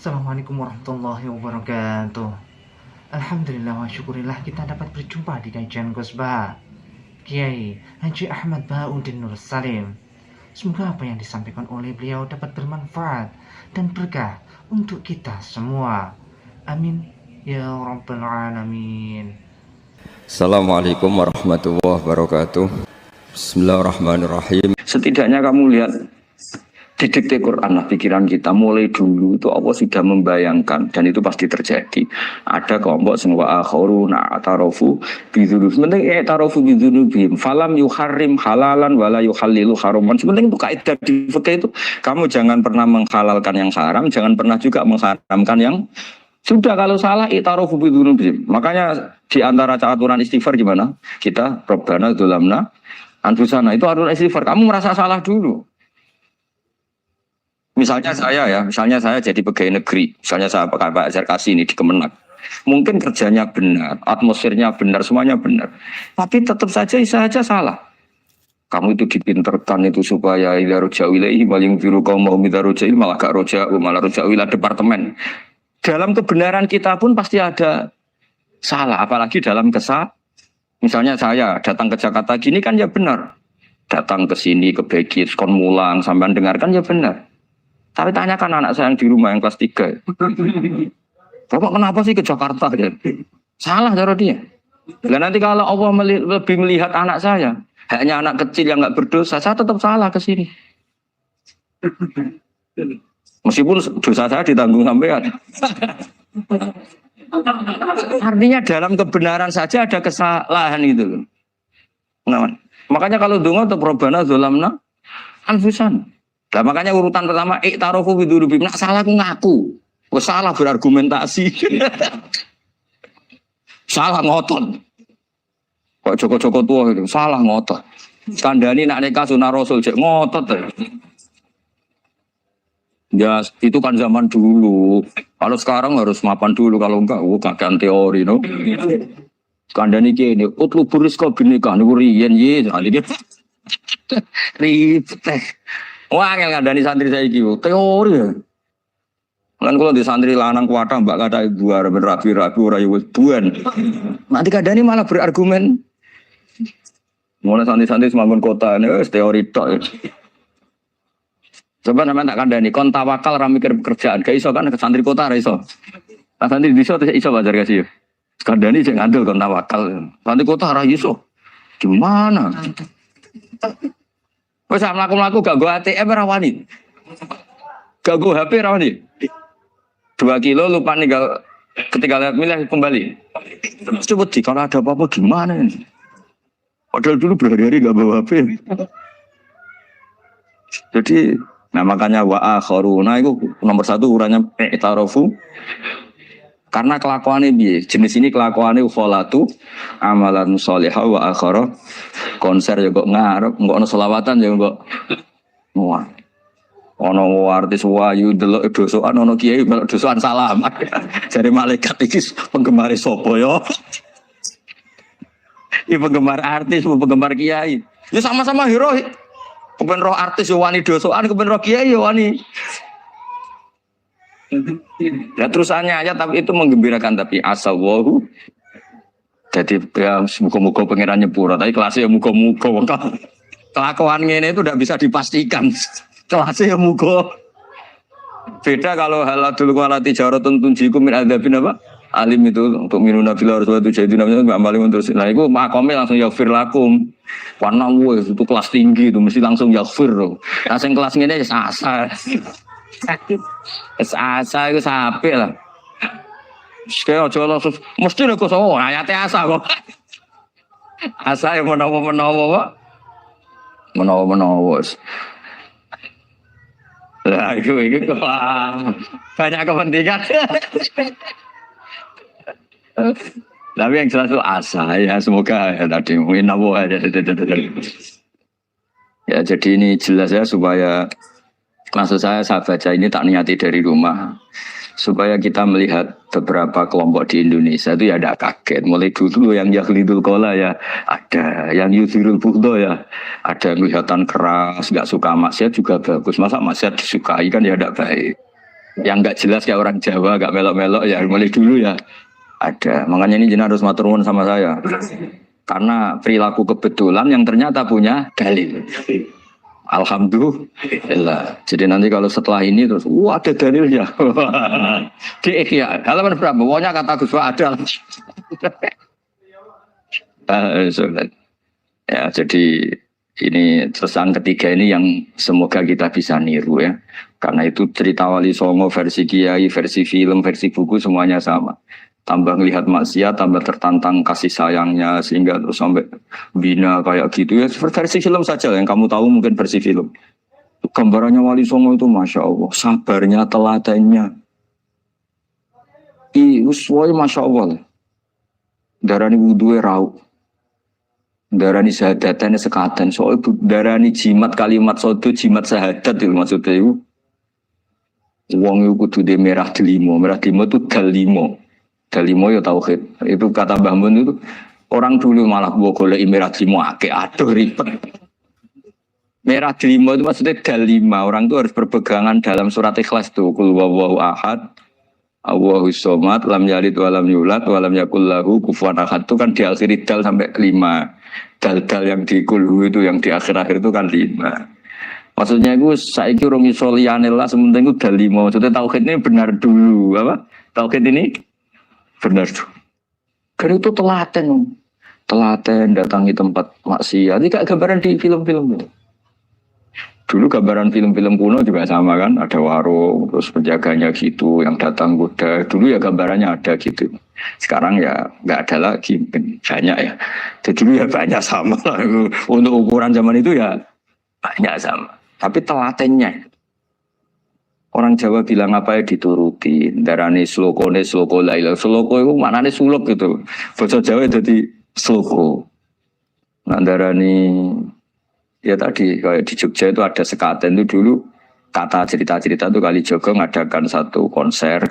Assalamualaikum warahmatullahi wabarakatuh. Alhamdulillah wa syukurillah kita dapat berjumpa di kajian Ghosbah Kiai Haji Ahmad Bahauddin Nur Salim. Semoga apa yang disampaikan oleh beliau dapat bermanfaat dan berkah untuk kita semua. Amin ya rabbal alamin. Assalamualaikum warahmatullahi wabarakatuh. Bismillahirrahmanirrahim. Setidaknya kamu lihat di dikte Quran lah pikiran kita mulai dulu itu Allah sudah membayangkan dan itu pasti terjadi. Ada kelompok sing wa akharuna atarafu bidzunub. Penting atarafu bidzunubihim falam yuharrim halalan wala yuhallilu haraman. Sebenarnya itu kaidah di fikih itu kamu jangan pernah menghalalkan yang haram, jangan pernah juga mengharamkan yang sudah. Kalau salah itarafu bidzunubihim. Makanya di antara aturan istighfar gimana? Kita Rabbana dzulamna anfusana itu aturan istighfar. Kamu merasa salah dulu. Misalnya saya jadi pegawai negeri, misalnya saya Pak Zarkasi ini di Kemenak. Mungkin kerjanya benar, atmosfernya benar, semuanya benar. Tapi tetap saja salah. Kamu itu dipinterkan itu supaya ila roja'ilaihi maling biru kaum mau minta roja'il malah gak roja'u, malah roja'ila departemen. Dalam kebenaran kita pun pasti ada salah, apalagi dalam misalnya saya datang ke Jakarta gini kan ya benar. Datang ke sini, ke Begis, kon mulang, sampai dengarkan ya benar. Tapi tanyakan anak saya yang di rumah yang kelas 3. Bapak kenapa sih ke Jakarta? Salah cara dia. Dan nanti kalau Allah lebih melihat anak saya, hanya anak kecil yang nggak berdosa, saya tetap salah ke sini. Meskipun dosa saya ditanggung sampean. Artinya dalam kebenaran saja ada kesalahan itu. Nah, makanya kalau donga untuk Rabbana dzulamna anfusana. Nah, makanya urutan pertama i'tarofu bidzunubihim. Nak salah aku ngaku. Wes salah berargumentasi. Salah ngotot. Kok Joko-Joko tua itu salah ngotot. Kandhani nak nikah sunah Rasul cek ngotot. Ya itu kan zaman dulu. Kalau sekarang harus mapan dulu, kalau enggak kakean teori no. Kandhani kene utlubur rizqa binikah niku riyen ye. Ribet. Wah, ngandani santri saya gitu, teori ya. Kan kalau di santri lanang kuatah mbak kata ibu arep rapi-rapi ora yo buan. Nanti kadani malah berargumen. Mulai santri-santri semangun kota ini teori tok. Coba namanya tak kandani kon tawakal ra mikir pekerjaan. Gak iso kan ke santri kota ra iso. Nah, santri di iso bajar kasih. Kandani sing ngandel kon tawakal. Santri kota ra iso. Gimana? Wes mlaku-mlaku gak go ATM ora wani. Gak go HP ora wani. 2 kilo lupa ninggal ketika lihat milih kembali. Coba sih kalau ada apa-apa gimana ini? Padahal dulu berhari-hari gak bawa HP. Jadi nah makanya wa akharuna itu nomor 1 urannya i'tarofu. Karena kelakuannya piye? Jenis ini kelakuannya kholatu amalan sholihah wa akhara konser ya kok ngarep, kok ono selawatan ya kok wah. Ono artis wayu delok dosokan ono kiai melok dosokan salam. Jare malaikat iki penggemar sapa ya? Iki penggemar artis, penggemar kiai. Ya sama-sama hero. Kepen roh artis yo wani dosokan, kepen roh kiai yo wani. Ya terusannya aja tapi itu menggembirakan tapi asawahu. Jadi ya muka-muka pengiran nyepura tapi kelasnya ya muka-muka. Kelakuan ini itu tidak bisa dipastikan. Kelasnya ya muka. Beda kalau haladul walati jaratun tunjikum min adzabin apa? Alim itu untuk minuna fil arwatu jadi namanya Mbak Malim terus. Nah itu makomnya langsung yaghfir lakum. Warna itu kelas tinggi itu mesti langsung yaghfir loh. Nah yang kelas ini ya asal. Asa itu sampai lah. Sekali aja langsung mesti nek kok ayate asa kok. Asa yang menawa-menawa. Menawa-menawa. Lah itu kok banyak kepentingan. Tapi yang jelas itu asa ya semoga ya tadi menawa aja. Ya jadi ini jelas ya supaya maksud saya baca ini tak niati dari rumah supaya kita melihat beberapa kelompok di Indonesia itu ya ada kaget. Mulai dulu yang yakhlidul qola ya ada, yang yuzirul bughdo ya ada, yang kelihatan keras, gak suka maksiat juga bagus. Masa maksiat disukai kan ya tidak baik. yang nggak jelas kayak orang Jawa, nggak melok-melok ya mulai dulu ya ada. Makanya ini jenengan harus matur nuwun sama saya. Karena perilaku kebetulan yang ternyata punya dalil. Alhamdulillah. Jadi nanti kalau setelah ini terus, wah ada dalilnya. Di Ihya. Halaman berapa? Pokoknya kata Gus Wa ada. Ya, jadi ini terus yang ketiga ini yang semoga kita bisa niru ya. Karena itu cerita Wali Songo versi kiai, versi film, versi buku semuanya sama. Tambah melihat maksiat, tambah tertantang kasih sayangnya sehingga terus sampai bina kayak gitu ya. Versi film saja yang kamu tahu mungkin versi film. Gambarannya Wali Songo itu masya Allah, sabarnya, teladannya. Uswoi masya Allah. Darani wudhuwe rau. Darani syahadatane sekaten. Soal darani jimat kalimat sodo jimat syahadat itu maksudnya itu. Wong itu kudu de merah delimo itu dalimo. Dalimo ya tauhid. Itu kata Mbah Mun itu orang dulu malah gua golek merah delimo akeh aduh ribet. Merah delimo itu maksudnya dalima. Orang itu harus berpegangan dalam surat Ikhlas tuh. Qul huwallahu ahad. Allahus somad, lam yalid walam yulad walam yakul lahu kufuwan ahad itu kan diakhiri dal sampai 5. Dal-dal yang di kulhu itu yang di akhir-akhir itu kan 5. Maksudnya itu saiki urung iso liyane lah sementing itu dal 5. Maksudnya tauhid ini benar dulu apa? Tauhid ini benar dulu. Kan itu telaten datangi tempat maksiat. Ini kayak gambaran di film-film itu. Dulu gambaran film-film kuno juga sama kan, ada warung, terus penjaganya gitu, yang datang kuda. Dulu ya gambarannya ada gitu. Sekarang ya nggak ada lagi, banyak ya. Jadi dulu ya banyak sama lah. Untuk ukuran zaman itu ya banyak sama. Tapi telatennya, orang Jawa bilang apa ya dituruti. Darani sloko laila. Sloko itu maknanya suluk gitu. Bahasa Jawa jadi sloko. Nah darani ya tadi kayak di Jogja itu ada sekaten itu dulu kata cerita-cerita itu Kalijogo ngadakan satu konser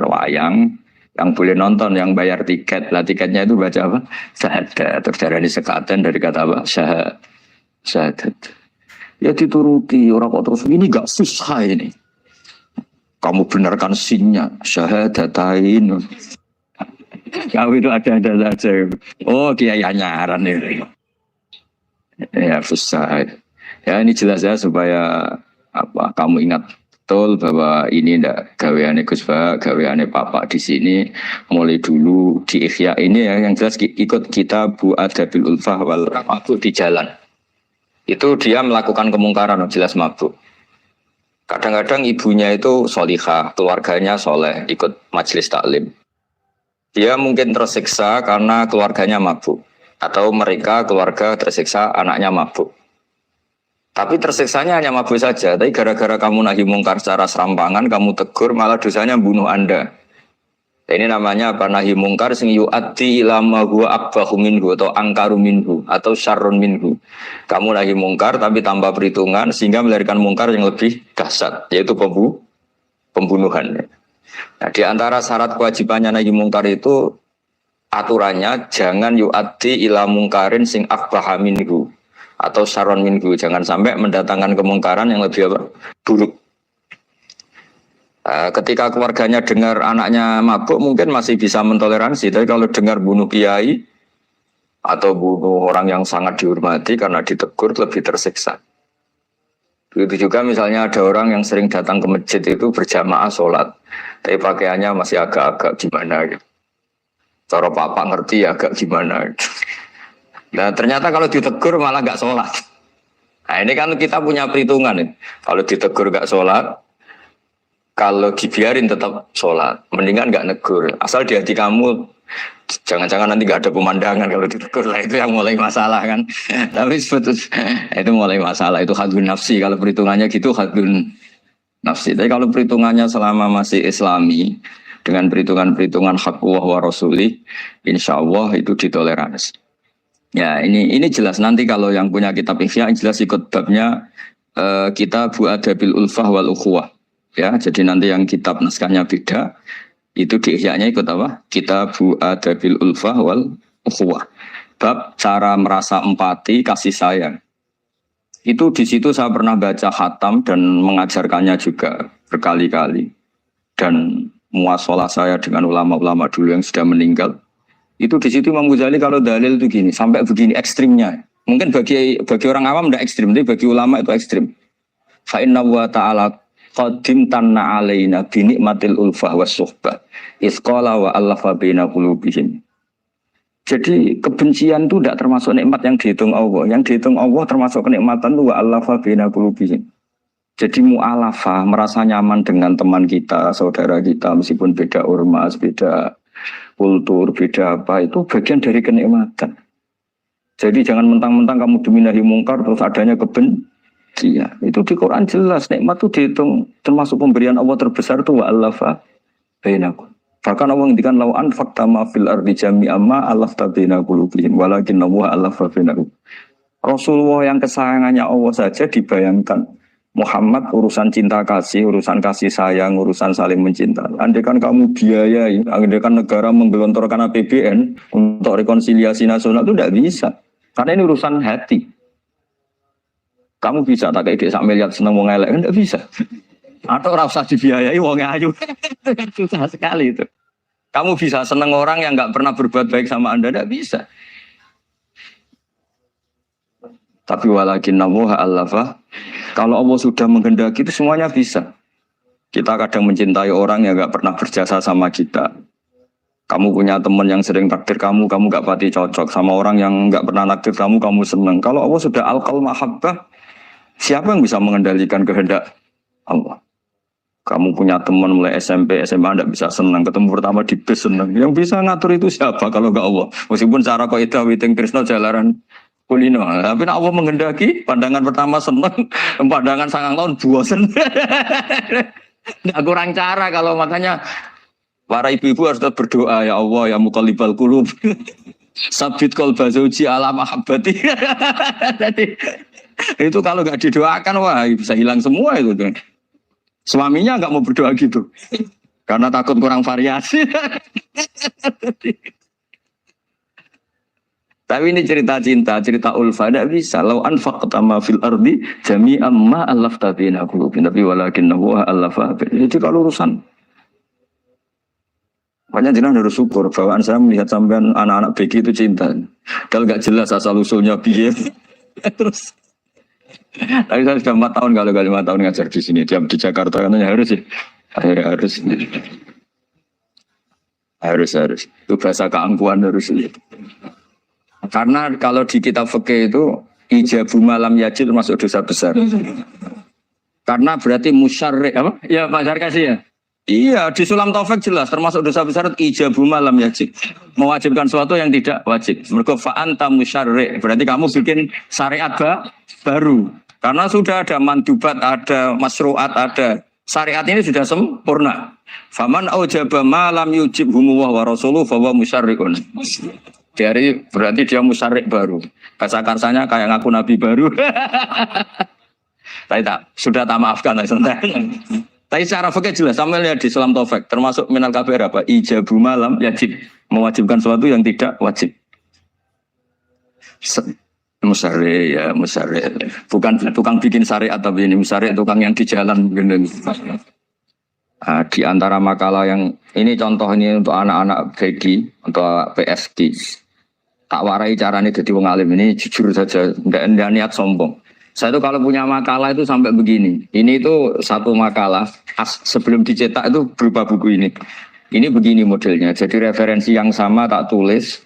wayang yang boleh nonton yang bayar tiket lah tiketnya itu baca apa syahadat terus dari sekaten dari kata apa syahadat ya dituruti orang kok terus ini gak susah ini kamu benarkan sinnya syahadatain kamu itu ada saja oh kiai nyaran ini ya susah ya ini jelas ya supaya apa kamu ingat betul bahwa ini ndak gaweane Gus Ba gaweane Papa di sini mulai dulu di Ihya ini ya yang jelas ikut kita Bu Adabil Ulfah wal mabuk di jalan itu dia melakukan kemungkaran jelas mabuk kadang-kadang ibunya itu solihah keluarganya soleh ikut majelis taklim dia mungkin tersiksa karena keluarganya mabuk atau mereka keluarga tersiksa anaknya mabuk. Tapi tersiksanya hanya mabuk saja. Tapi gara-gara kamu nahi mungkar secara serampangan, kamu tegur malah dosanya bunuh Anda. Ini namanya apa? Nahi mungkar sing yu'addi ila ma huwa akbahu minhu atau angkaru minhu atau syarrun minhu. Kamu nahi mungkar tapi tanpa perhitungan sehingga melahirkan mungkar yang lebih dahsyat yaitu pembunuhan. Nah, di antara syarat kewajibannya nahi mungkar itu aturannya jangan yu'addi ila mungkarin sing akbaha minhu atau syarron minhu, jangan sampai mendatangkan kemungkaran yang lebih apa? Buruk. Ketika keluarganya dengar anaknya mabuk mungkin masih bisa mentoleransi, tapi kalau dengar bunuh kiai atau bunuh orang yang sangat dihormati karena ditegur lebih tersiksa. Begitu juga misalnya ada orang yang sering datang ke masjid itu berjamaah sholat, tapi pakaiannya masih agak-agak gimana gitu. Cara papa ngerti ya agak gimana. Nah ternyata kalau ditegur malah gak sholat. Nah ini kan kita punya perhitungan nih. Kalau ditegur gak sholat, kalau dibiarin tetap sholat. Mendingan gak negur. Asal di hati kamu, jangan-jangan nanti gak ada pemandangan kalau ditegur lah. Itu yang mulai masalah kan. Tapi sebetulnya itu mulai masalah. Itu hadun nafsi. Kalau perhitungannya gitu hadun nafsi. Tapi kalau perhitungannya selama masih islami, dengan perhitungan-perhitungan hak Allah wa rasulih, insya Allah itu ditoleransi. Ya ini jelas nanti kalau yang punya kitab Ihya jelas ikut babnya kitab Bu Adabil Ulfah wal Ukhuwah. Ya, jadi nanti yang kitab naskahnya beda itu di Ihya-nya ikut apa? Kitab Bu Adabil Ulfah wal Ukhuwah. Bab cara merasa empati kasih sayang. Itu di situ saya pernah baca khatam dan mengajarkannya juga berkali-kali. dan muasalah saya dengan ulama-ulama dulu yang sudah meninggal, itu di situ Imam Ghazali kalau dalil itu gini, sampai begini ekstrimnya. Mungkin bagi orang awam tidak ekstrim, tapi bagi ulama itu ekstrim. Fa inna wa ta'ala qadim tanna alaina bi nikmatil ulfah was suhbah. Isqala wa allafa baina qulubihim. Jadi kebencian itu tidak termasuk nikmat yang dihitung Allah. Yang dihitung Allah termasuk kenikmatan itu wa allafa baina qulubihim. Jadi mu'alafa, merasa nyaman dengan teman kita, saudara kita, meskipun beda ormas, beda kultur, beda apa, itu bagian dari kenikmatan. Jadi jangan mentang-mentang kamu demi nahi mungkar terus adanya kebencian. Itu di Quran jelas, nikmat itu dihitung termasuk pemberian Allah terbesar itu wa allafa bainakum. Bahkan Allah ngendikan law anfaqta ma fil ardi jami'an ma allafta baina qulubihim walakin Allah allafa bainakum. Rasulullah yang kesayangannya Allah saja dibayangkan Muhammad urusan cinta kasih, urusan kasih sayang, urusan saling mencinta. Andai kan kamu biayai, andai kan negara menggelontorkan APBN untuk rekonsiliasi nasional itu tidak bisa. Karena ini urusan hati. Kamu bisa tak kayak 1 miliar seneng wong elek, tidak bisa. Atau ora usah dibiayai wong ayu. Susah sekali itu. Kamu bisa seneng orang yang nggak pernah berbuat baik sama Anda, tidak bisa. Tapi walakin namuha allafa. Kalau Allah sudah menghendaki itu semuanya bisa. Kita kadang mencintai orang yang gak pernah berjasa sama kita. Kamu punya teman yang sering takdir kamu gak pati cocok. Sama orang yang gak pernah naktir kamu senang. Kalau Allah sudah alqal mahabbah, siapa yang bisa mengendalikan kehendak Allah? Kamu punya teman mulai SMP, SMA gak bisa senang. Ketemu pertama di bis senang. Yang bisa ngatur itu siapa kalau gak Allah? Meskipun cara kaidah witing Krishna jalaran kulino, tapi Allah menghendaki pandangan pertama seneng, pandangan 9 tahun bosen. Nggak kurang cara kalau makanya para ibu-ibu harus berdoa ya Allah ya muqallibal qulub. Sabit qalba zauji ala mahabbati. Jadi itu kalau nggak didoakan wah bisa hilang semua itu. Suaminya nggak mau berdoa gitu. Karena takut kurang variasi. Tapi ini cerita cinta, cerita ulfa, tidak bisa. Lau anfaqta ma fil ardi jami'an ma allafta baina qulubihim, tapi walakinnahu allafa. Jadi kalau urusan makanya jenengan harus syukur bahwa saya melihat sampean anak-anak BG itu cinta. Kalau nggak jelas asal usulnya biye. Terus tapi saya sudah 4 tahun kalau 5 tahun ngajar di sini, jam di Jakarta katanya harus ya. Harus. Itu bahasa keangkuhan harus. Karena kalau di kitab fikih itu ijabu malam yajid termasuk dosa besar. Karena berarti musyarrik apa? Ya Pak Sarkasi ya. Iya di Sulam Taufik jelas termasuk dosa besar ijabu malam yajid. Mewajibkan sesuatu yang tidak wajib. Mergo fa anta musyarrik. Berarti kamu bikin syariat baru. Karena sudah ada mandubat, ada masruat, ada syariat ini sudah sempurna. Faman aujaba malam yujibhumu wa rasuluhu fa huwa musyarrikun. Dari berarti dia musyarrik baru. Bahasa karsanya kayak ngaku nabi baru. Tapi sudah tak maafkan. Tapi secara fikih jelas. Sampai lihat di Sulam Taufik. Termasuk minal kabair apa? Ijabu malam yajib. Mewajibkan sesuatu yang tidak wajib. Musyarrik ya musyarrik. Bukan tukang bikin syariat tapi ini musyarrik tukang yang di jalan. Di antara makalah yang ini contoh ini untuk anak-anak BG untuk PSD. Tak warai caranya jadi wong alim ini jujur saja, enggak niat sombong. Saya itu kalau punya makalah itu sampai begini. Ini itu satu makalah sebelum dicetak itu berupa buku ini. Ini begini modelnya. Jadi referensi yang sama tak tulis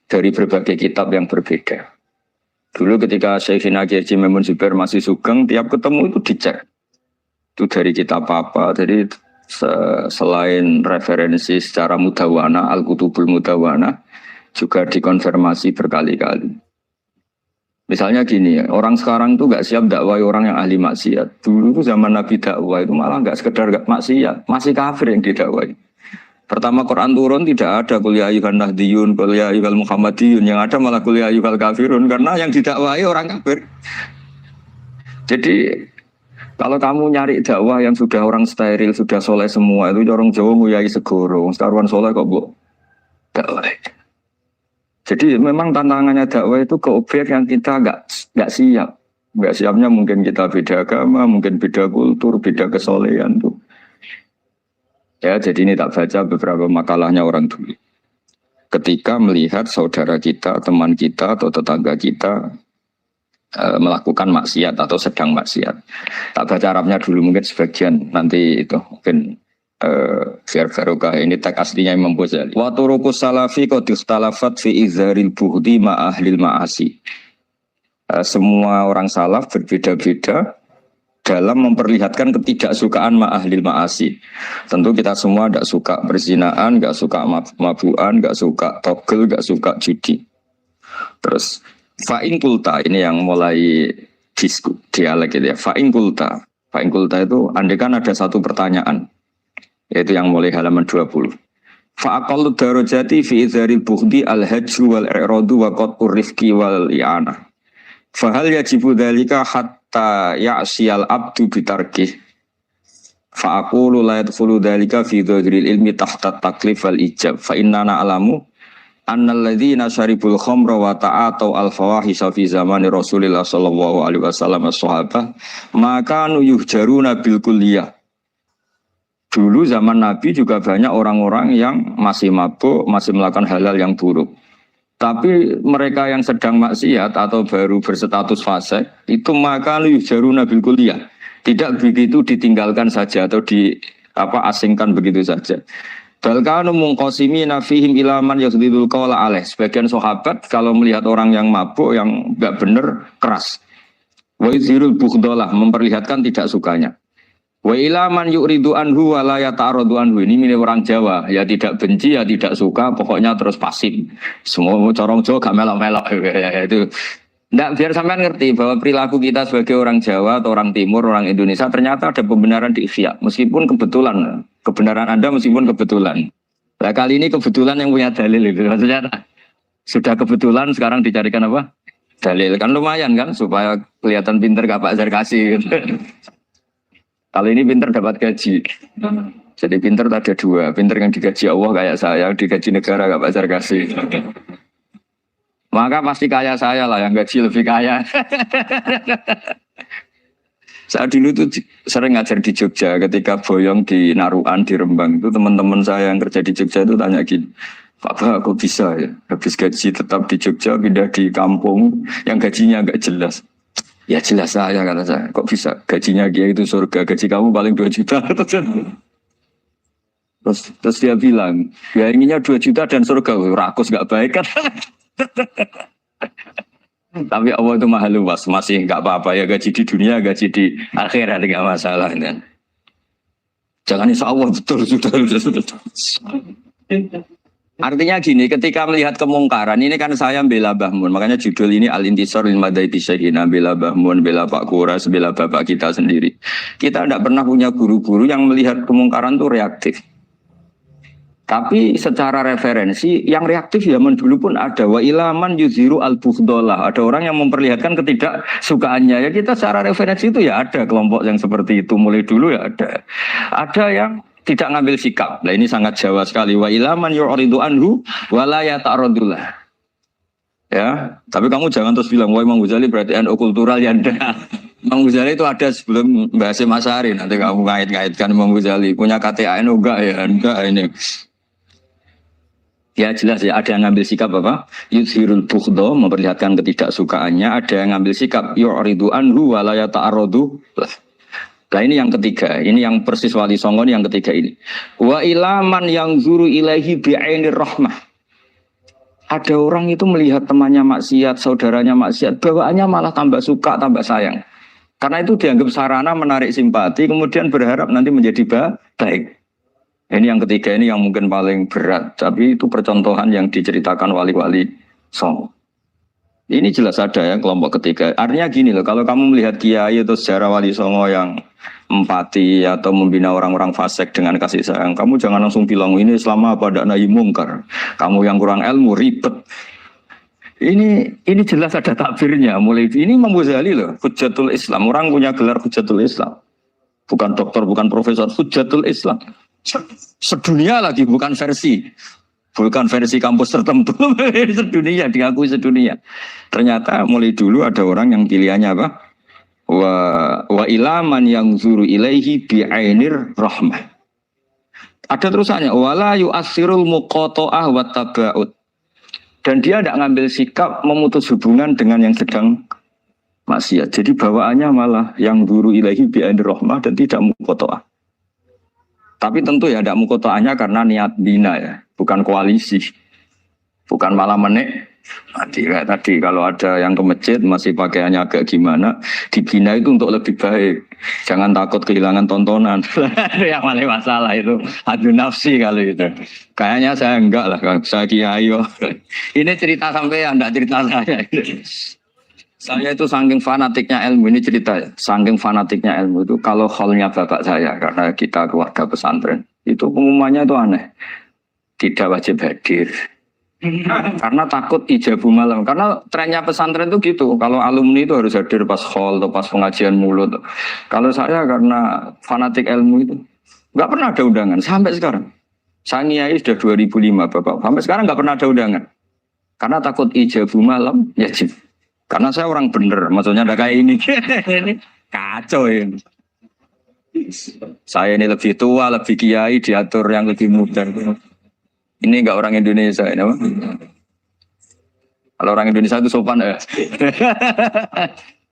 dari berbagai kitab yang berbeda. Dulu ketika Syekhina Kiai Haji Maimun Zubair masih sugeng, tiap ketemu itu dicek. Itu dari kitab apa. Jadi selain referensi secara mudawana, Al-Qutubul Mudawana, juga dikonfirmasi berkali-kali. Misalnya gini, orang sekarang itu nggak siap dakwah orang yang ahli maksiat. Dulu itu zaman Nabi dakwah itu malah nggak sekedar nggak maksiat, masih kafir yang didakwai. Pertama Quran turun tidak ada qul ya ayyuhan nahdiyun, qul ya ayyuhal muhammadiyun, yang ada malah qul ya ayyuhal kafirun karena yang didakwai orang kafir. Jadi kalau kamu nyari dakwah yang sudah orang steril, sudah soleh semua, itu orang Jawa nguyai segoro, sekaruan soleh kok bu dakwah. Jadi memang tantangannya dakwah itu ke objek yang kita nggak siap. Nggak siapnya mungkin kita beda agama, mungkin beda kultur, beda kesolehan tuh. Ya, jadi ini tak baca beberapa makalahnya orang dulu. Ketika melihat saudara kita, teman kita atau tetangga kita melakukan maksiat atau sedang maksiat. Tak baca Arabnya dulu mungkin sebagian, nanti itu mungkin biar barokah. Ini teks aslinya Imam Ghazali. Wa turuqus salafi qad ikhtalafat fi izharil buhdi ma ahlil ma'asi. Semua orang salaf berbeda-beda dalam memperlihatkan ketidaksukaan ma'ahlil ma'asi. Tentu kita semua tidak suka perzinaan, tidak suka mabuan, tidak suka togel, tidak suka judi. Terus fa'in kulta, ini yang mulai dialek gitu ya. Fa'in kulta itu andekan ada satu pertanyaan, yaitu yang mulai halaman 20. Fa'aqallu darajati fi izharil bughdi al-hajru wal-i'radu wa qat'ur rifqi wal i'anah. Fahal yajibu dzalika hatta ya'siyal abdu bitarkih. Fa aqulu la yadkhulu dzalika fi dhahiril ilmi tahta taklif wal ijab. Fa inna na'lamu annal ladzina syaribul khamra wa ta'atau al fawahisha fi zamani Rasulillah sallallahu alaihi wasallam as-sahabah maka yuhjaruna bil kulliyah. Dulu zaman Nabi juga banyak orang-orang yang masih mabuk, masih melakukan hal-hal yang buruk. Tapi mereka yang sedang maksiat atau baru berstatus fasik itu maka yujaruna bil kulliyah. Tidak begitu ditinggalkan saja atau asingkan begitu saja. Balkanu munqasimina fihim ila man yakhdhidul qawla alaih. Sebagian sahabat kalau melihat orang yang mabuk yang enggak benar keras. Wa yuzhirul bughdalah, memperlihatkan tidak sukanya. Wa ilaman yu'ridu anhu wa la yata'aradu anhu. Ini milik orang Jawa, ya tidak benci, ya tidak suka, pokoknya terus pasif. Semua corong Jawa gak melok-melok ya, itu. Nggak, biar sampean ngerti bahwa perilaku kita sebagai orang Jawa atau orang Timur, orang Indonesia ternyata ada pembenaran di ikhya, meskipun kebetulan. Kebenaran Anda meskipun kebetulan. Nah, kali ini kebetulan yang punya dalil itu. Maksudnya sudah kebetulan sekarang dicarikan apa? Dalil, kan lumayan kan supaya kelihatan pinter gak Pak Zarkasi gitu. Kali ini pinter dapat gaji. Jadi pinter ada dua. Pinter yang digaji Allah kayak saya, digaji negara gak Pak Zarkasi. Maka pasti kaya saya lah, yang gaji lebih kaya. Saat dulu tuh sering ngajar di Jogja, ketika boyong di Naruan, di Rembang. Itu teman-teman saya yang kerja di Jogja itu tanya gini, Pak, kok bisa ya? Habis gaji tetap di Jogja, pindah di kampung, yang gajinya agak jelas. Ya jelas saya, kata saya. Kok bisa? Gajinya dia itu surga, gaji kamu paling 2 juta. Terus dia bilang, ya inginnya 2 juta dan surga. Rakus gak baik kan? Tapi Allah itu maha luas, masih gak apa-apa ya, gaji di dunia, gaji di akhirat gak masalah. Kan? Jangan insya Allah betul, sudah. Artinya gini, ketika melihat kemungkaran, ini kan saya bela Mbah Mun, makanya judul ini Al-Intisar lil Madaiti Syaihina, bela Mbah Mun, bela Pak Kuras, bela bapak kita sendiri. Kita tidak pernah punya guru-guru yang melihat kemungkaran itu reaktif. Tapi secara referensi, yang reaktif zaman dulu pun ada. Wa ilaman yuzhiru al-bughdalah. Ada orang yang memperlihatkan ketidaksukaannya. Ya kita secara referensi itu ya ada kelompok yang seperti itu. Mulai dulu ya ada. Ada yang tidak ngambil sikap. Nah ini sangat Jawa sekali. Wa ilaman yu'ridu anhu wa la yata'aradullah. Ya, tapi kamu jangan terus bilang, wah Imam Ghazali berarti NU kultural ya enggak. Imam Ghazali itu ada sebelum bahasa Mas Ari. Nanti kamu ngait-ngaitkan Imam Ghazali punya KTA NU enggak ya? Enggak ini. Ya jelas ya, ada yang ngambil sikap apa? Yuzhirul bughdha, memperlihatkan ketidaksukaannya. Ada yang ngambil sikap yu'ridu anhu wa la yata'aradullah. Nah ini yang ketiga, ini yang persis Wali Songo yang ketiga ini. Wa ilaman yang zuru ilaihi bi'ainir rahmah. Ada orang itu melihat temannya maksiat, saudaranya maksiat, bawaannya malah tambah suka, tambah sayang. Karena itu dianggap sarana menarik simpati, kemudian berharap nanti menjadi baik. Ini yang ketiga, ini yang mungkin paling berat, tapi itu percontohan yang diceritakan wali-wali Songo. Ini jelas ada ya kelompok ketiga. Artinya gini loh, kalau kamu melihat kiai atau sejarah Wali Songo yang empati atau membina orang-orang fasik dengan kasih sayang, kamu jangan langsung bilang ini Islam apa ada nahi mungkar. Kamu yang kurang ilmu ribet. Ini jelas ada takbirnya. Mulai ini Imam Ghazali loh, Hujjatul Islam. Orang punya gelar Hujjatul Islam. Bukan dokter, bukan profesor, Hujjatul Islam. Sedunia lagi, bukan versi. Bukan versi kampus tertentu, sedunia, diakui sedunia. Ternyata mulai dulu ada orang yang pilihannya apa? Wa ilaman yang zuru ilaihi bi'ainir rahmah. Ada terusannya, wala yu'assirul muqata'ah wa taba'ud. Dan dia tidak ngambil sikap memutus hubungan dengan yang sedang maksiat. Jadi bawaannya malah yang duru ilahi bi'ainir rahmah dan tidak muqata'ah. Tapi tentu ya tidak muqata'ahnya karena niat bina ya, bukan koalisi. Bukan malah menek. Tadi kalau ada yang ke masjid masih pakaiannya agak gimana, dibina itu untuk lebih baik. Jangan takut kehilangan tontonan. Yang paling masalah itu adu nafsi kalau itu. Kayaknya saya enggak lah, saya kiai. Ini cerita sampai enggak cerita saya. Saya itu saking fanatiknya ilmu, ini cerita ya. Saking fanatiknya ilmu itu kalau hallnya bapak saya, karena kita keluarga pesantren, itu pengumumannya itu aneh. Tidak wajib hadir. Karena takut ijabu malam. Karena trennya pesantren itu gitu. Kalau alumni itu harus hadir pas hall atau pas pengajian mulut. Kalau saya karena fanatik ilmu itu nggak pernah ada undangan sampai sekarang. Saya ngiyai sudah 2005 bapak. Sampai sekarang nggak pernah ada undangan. Karena takut ijabu malam yajib. Karena saya orang bener. Maksudnya ada kayak ini. Ini kacau ini. Saya ini lebih tua, lebih kiai, diatur yang lebih muda. Ini enggak orang Indonesia ini apa? Kalau orang Indonesia itu sopan ya.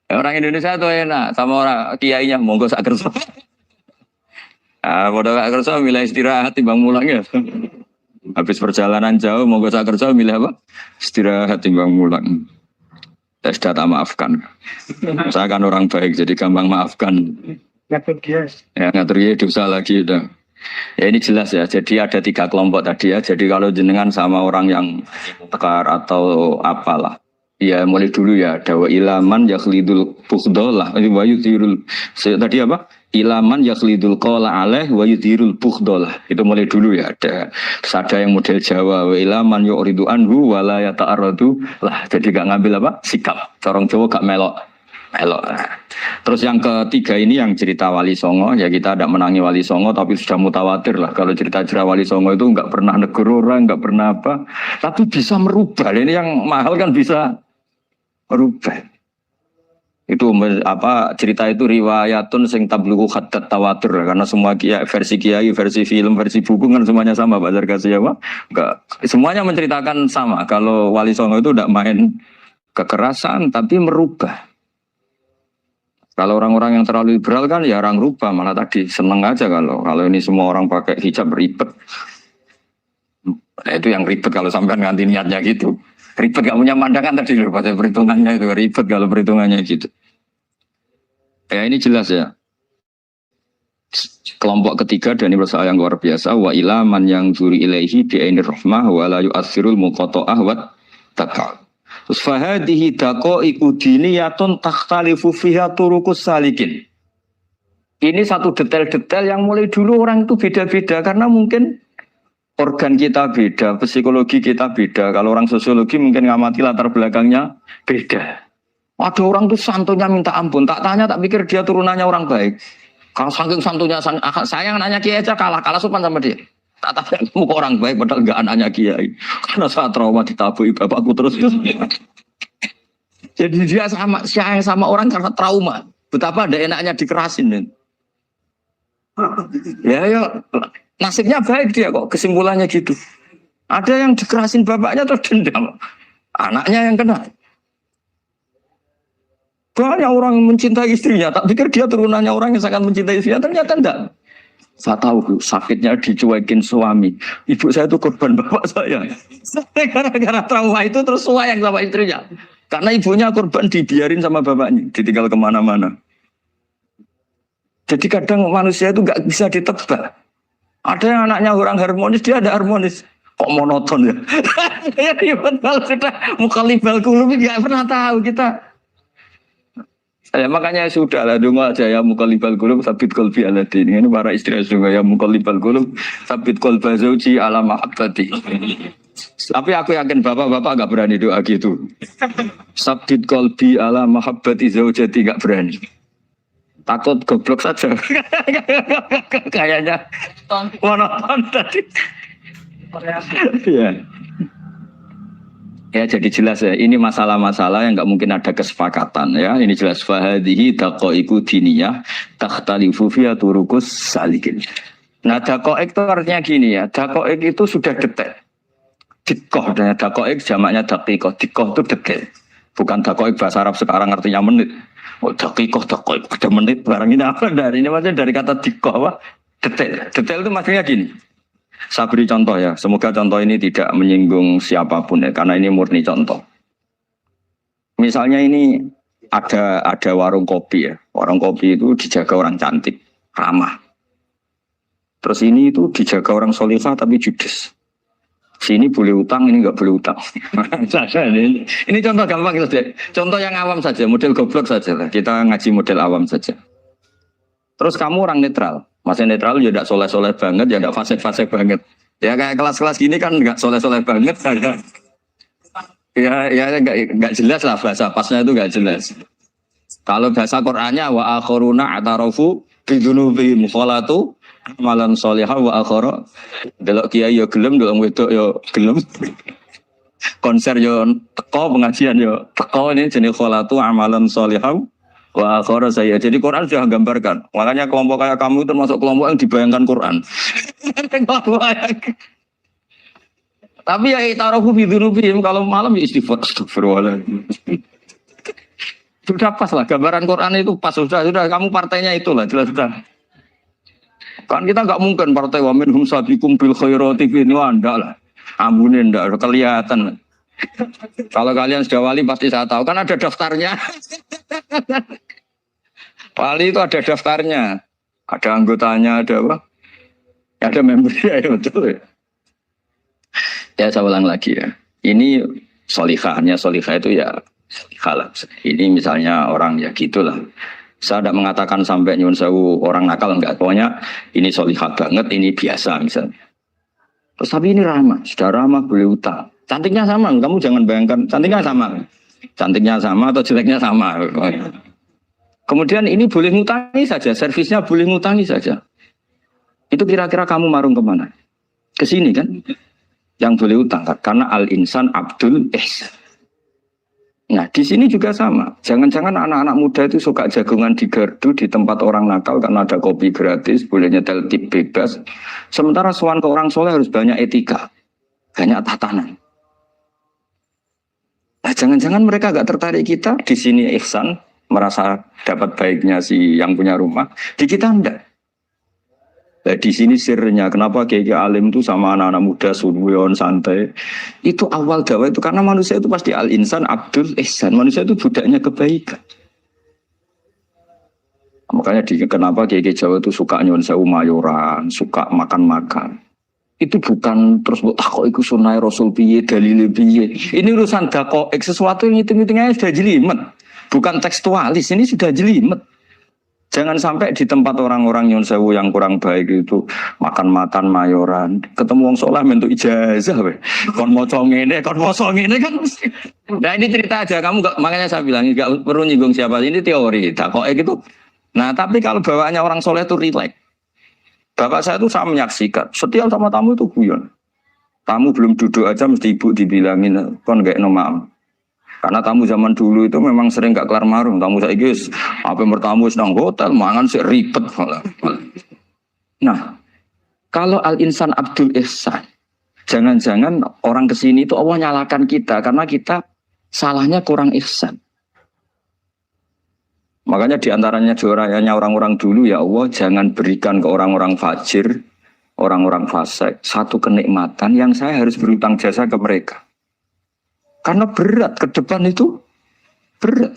Orang Indonesia itu enak sama orang kiainya monggo sak kersa. Ah, bodoh sak kersa milih istirahat timbang mulang ya. Habis perjalanan jauh monggo sak kersa milih apa? Istirahat timbang mulang. Saya sudah tak maafkan. Saya kan orang baik jadi gampang maafkan. Ngatur kias. Ya ngatur kias dosa lagi udah. Ya ini jelas ya, jadi ada 3 kelompok tadi ya. Jadi kalau jenengan sama orang yang tekar atau apalah, ya mulai dulu ya. Ada wa ilaman yakhlidul bukhdolah, wa yuthirul, tadi apa? Ilaman yakhlidul qala alaih wa yuthirul bukhdolah. Itu mulai dulu ya. Terus ada yang model Jawa, wa ilaman yu'ridu anhu wa la yata'arradu lah. Jadi gak ngambil apa? Sikap. Corong Jawa gak melok. Terus yang ketiga ini yang cerita Wali Songo, ya kita tidak menangi Wali Songo tapi sudah mutawatir lah kalau cerita-cerita Wali Songo itu nggak pernah negur orang, nggak pernah apa, tapi bisa merubah. Ini yang mahal kan bisa merubah. Itu apa cerita itu riwayatun sing tablughu hadat tawatur, karena semua versi kiai, versi film, versi buku kan semuanya sama Pak Zarkasi ya Pak. Enggak, semuanya menceritakan sama. Kalau Wali Songo itu tidak main kekerasan tapi merubah. Kalau orang-orang yang terlalu liberal kan ya orang rubah, malah tadi seneng aja kalau ini semua orang pakai hijab ribet. Nah, itu yang ribet kalau sampean ganti niatnya gitu. Ribet gak punya pandangan tadi loh pada perhitungannya itu ribet kalau perhitungannya gitu. Ya ini jelas ya. Kelompok ketiga dan ini berusaha yang luar biasa, wa ilaman yang zuri ilaihi bi'ainir rahmah wa la yu'assirul muqata'ah wa taba'ud. Terus fahadihi daqaiqu diniyatun takhtalifu fiha turuqus salikin. Ini satu detail-detail yang mulai dulu orang itu beda-beda karena mungkin organ kita beda, psikologi kita beda. Kalau orang sosiologi mungkin ngamati latar belakangnya beda. Ada orang tuh santunya minta ampun, tak tanya tak pikir dia turunannya orang baik. Kalau saking santunya saya yang nanya kiai aja kalah sopan sama dia. Tak tanya kamu kok orang baik padahal enggak anaknya kiai. Karena saat trauma ditabui bapakku terus. Jadi dia sama orang karena trauma. Betapa ada enaknya dikerasin. Ya, nasibnya baik dia kok, kesimpulannya gitu. Ada yang dikerasin bapaknya terus dendam. Anaknya yang kena. Banyak orang yang mencintai istrinya, tak pikir dia turunannya orang yang sangat mencintai istrinya, ternyata enggak. Saya tahu sakitnya dicuekin suami. Ibu saya itu korban bapak saya. Gara-gara trauma itu terus sayang sama istrinya. Karena ibunya korban dibiarin sama bapaknya, ditinggal kemana-mana. Jadi kadang manusia itu nggak bisa ditebak. Ada yang anaknya orang harmonis, dia ada harmonis. Kok monoton ya? Ya kalau sudah mukhalifal qulub nggak pernah tahu kita. Ya, makanya sudah lah dungo aja ya mukhalifal qulub sabit qalbi ala din. Ini para istri juga ya mukhalifal qulub sabit qalba zauji ala mahabbati. Tapi aku yakin bapak-bapak gak berani doa gitu. Sabit qalbi ala mahabbati zaujati gak berani. Takut goblok saja. Kayaknya monoton tadi. Ya. Ya jadi jelas ya, ini masalah-masalah yang nggak mungkin ada kesepakatan ya. Ini jelas fahadihi daqaiqu diniyah takhtalifu fiha turuqus salikin. Nah, dakoek itu artinya gini ya, dakoek itu sudah detik. Dikoh, dan dakoek jamaknya dakikoh. Dikoh itu detik. Bukan dakoek bahasa Arab sekarang artinya menit. Oh, dakikoh, dakoek, udah menit. Barang ini apa dari ini maksudnya dari kata dikoh apa? Detik. Detik itu maksudnya gini. Saya beri contoh ya. Semoga contoh ini tidak menyinggung siapapun ya, karena ini murni contoh. Misalnya ini ada warung kopi ya. Warung kopi itu dijaga orang cantik, ramah. Terus ini itu dijaga orang solihah tapi judes. Sini boleh utang, ini nggak boleh utang. Ini contoh gampang saja. Contoh yang awam saja, model goblok saja. Kita ngaji model awam saja. Terus kamu orang netral. Masih netral ya tidak soleh-soleh banget, ya tidak fasik-fasik banget. Ya kayak kelas-kelas gini kan nggak soleh-soleh banget. Ya nggak jelas lah bahasa pasnya itu nggak jelas. Kalau bahasa Qur'annya wa akhiruna atarafu bidunubihim kholatu malam solihah wa akhara. Delok kiai yo gelem, delok wedok yo gelem. Konser yo teko, pengajian yo teko, ini jenis kholatu amalan solihah wa akhara saya. Jadi Quran sudah gambarkan. Makanya kelompok kayak kamu termasuk kelompok yang dibayangkan Quran. Tapi ya taruhu bidunubihim, kalau malam ya istighfar, astagfirullahaladzim. Sudah pas lah, gambaran Quran itu pas, sudah kamu partainya itulah, jelas sudah. Kan kita nggak mungkin partai wa minhum sabiqum bil khairati ini Anda lah. Ambunin ndak kelihatan. Kalau kalian sudah wali pasti saya tahu, kan ada daftarnya. Wali itu ada daftarnya. Ada anggotanya, ada apa? Ada membernya, ya betul ya. Ya saya ulang lagi ya. Ini solihahnya, solihah itu ya solihah. Ini misalnya orang ya gitulah. Saya tidak mengatakan sampai nyuwun sewu orang nakal, enggak. Pokoknya ini solihah banget, ini biasa misalnya. Terus tapi ini ramah, sudah ramah boleh utang. Cantiknya sama, kamu jangan bayangkan cantiknya sama. Cantiknya sama atau jeleknya sama. Kemudian ini boleh ngutangi saja, servisnya boleh ngutangi saja. Itu kira-kira kamu marung kemana? Ke sini kan? Yang boleh utang karena al-insan abdul ihsan. Nah di sini juga sama. Jangan-jangan anak-anak muda itu suka jagungan di gardu di tempat orang nakal karena ada kopi gratis, boleh nyetel tip bebas. Sementara sowan ke orang soleh harus banyak etika, banyak tatanan. Nah jangan-jangan mereka gak tertarik kita di sini ihsan, merasa dapat baiknya si yang punya rumah, di kita enggak. Nah, di sini sirnya kenapa kiai alim itu sama anak-anak muda suwon santai. Itu awal dakwah itu karena manusia itu pasti al-insan abdul ihsan. Manusia itu budaknya kebaikan. Makanya kenapa kiai Jawa itu suka nyuwun sewu mayoran, suka makan-makan. Itu bukan terus buat takok iku sunah Rasul piye, dalile piye. Ini urusan dakok sesuatu yang hitung-hitungannya sudah jelimet. Bukan tekstualis, ini sudah jelimet. Jangan sampai di tempat orang-orang nyuwun sewu yang kurang baik itu makan-makan mayoran, ketemu wong saleh mentuk ijazah we. Kon maca ngene, kon maca ngene kan. Nah ini cerita aja, kamu gak, makanya saya bilang enggak perlu nyinggung siapa, ini teori. Dakoek itu. Nah, tapi kalau bawaannya orang soleh itu rileks. Bapak saya itu saya menyaksikan, setiap sama tamu itu guyon. Tamu belum duduk aja mesti ibu dibilangin kon gak maaf. Karena tamu zaman dulu itu memang sering gak kelar marung. Tamu saya guys, apa bertamu sedang hotel, mangan sih ribet. Nah, kalau al-insan abdul ihsan, jangan-jangan orang kesini itu Allah nyalakan kita karena kita salahnya kurang ihsan. Makanya diantaranya juaranya orang-orang dulu ya Allah jangan berikan ke orang-orang fajir, orang-orang fasik satu kenikmatan yang saya harus berutang jasa ke mereka. Karena berat ke depan itu berat.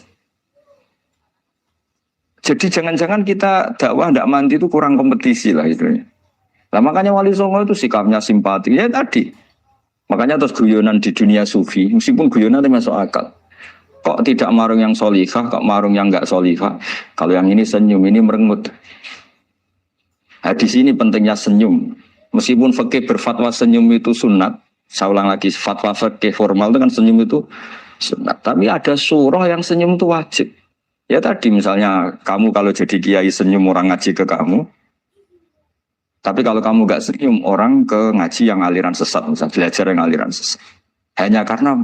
Jadi jangan-jangan kita dakwah tidak mandi itu kurang kompetisi lah itu. Nah makanya Wali Songo itu sikapnya simpati ya tadi. Makanya terus guyonan di dunia sufi, meskipun guyonan itu masuk akal. Kok tidak marung yang solihah, kok marung yang enggak solihah. Kalau yang ini senyum, ini merengut. Nah, di sini pentingnya senyum. Meskipun fikih berfatwa senyum itu sunat, saya ulang lagi, fatwa fikih formal itu kan senyum itu sunat. Tapi ada surah yang senyum itu wajib. Ya tadi misalnya kamu kalau jadi kiai senyum orang ngaji ke kamu. Tapi kalau kamu enggak senyum orang ke ngaji yang aliran sesat, misalnya belajar yang aliran sesat. Hanya karena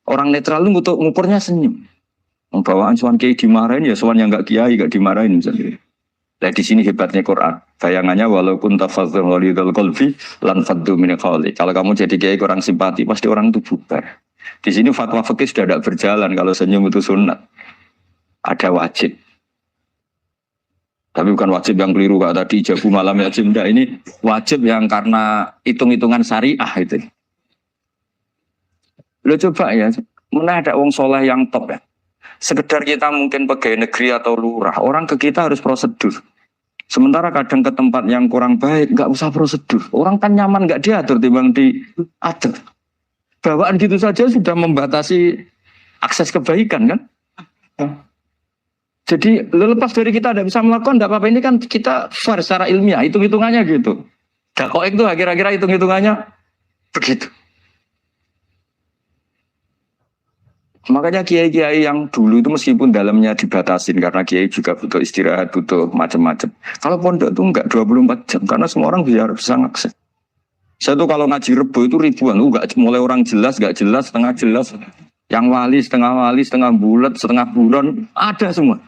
orang netral itu untuk ngukurnya senyum. Bawaan soal kiai dimarahin ya soal yang enggak kiai enggak dimarahin misalnya. Nah di sini hebatnya Quran. Bayangannya walaupun tafadzul walidul qalbi lan faddu min qawli. Kalau kamu jadi kiai kurang simpati, pasti orang itu bubar. Di sini fatwa fikih sudah tidak berjalan kalau senyum itu sunat. Ada wajib. Tapi bukan wajib yang keliru kayak tadi jabu malam ya enggak. Ini wajib yang karena hitung-hitungan syariah itu. Lo coba ya, mana ada wong soleh yang top ya. Sekedar kita mungkin pegawai negeri atau lurah, orang ke kita harus prosedur. Sementara kadang ke tempat yang kurang baik, nggak usah prosedur. Orang kan nyaman nggak diatur, timbang diatur. Bawaan gitu saja sudah membatasi akses kebaikan kan? Jadi lepas dari kita tidak bisa melakukan, tidak apa-apa. Ini kan kita fair secara ilmiah, hitung-hitungannya gitu. Dakoek itu kira-kira hitung-hitungannya begitu. Makanya kiai-kiai yang dulu itu meskipun dalamnya dibatasin karena kiai juga butuh istirahat, butuh macam-macam. Kalau pondok itu enggak 24 jam karena semua orang bisa ngakses. Saya tuh kalau ngaji Rebo itu ribuan, enggak mulai orang jelas, enggak jelas, setengah jelas, yang wali, setengah bulat, setengah buron, ada semua.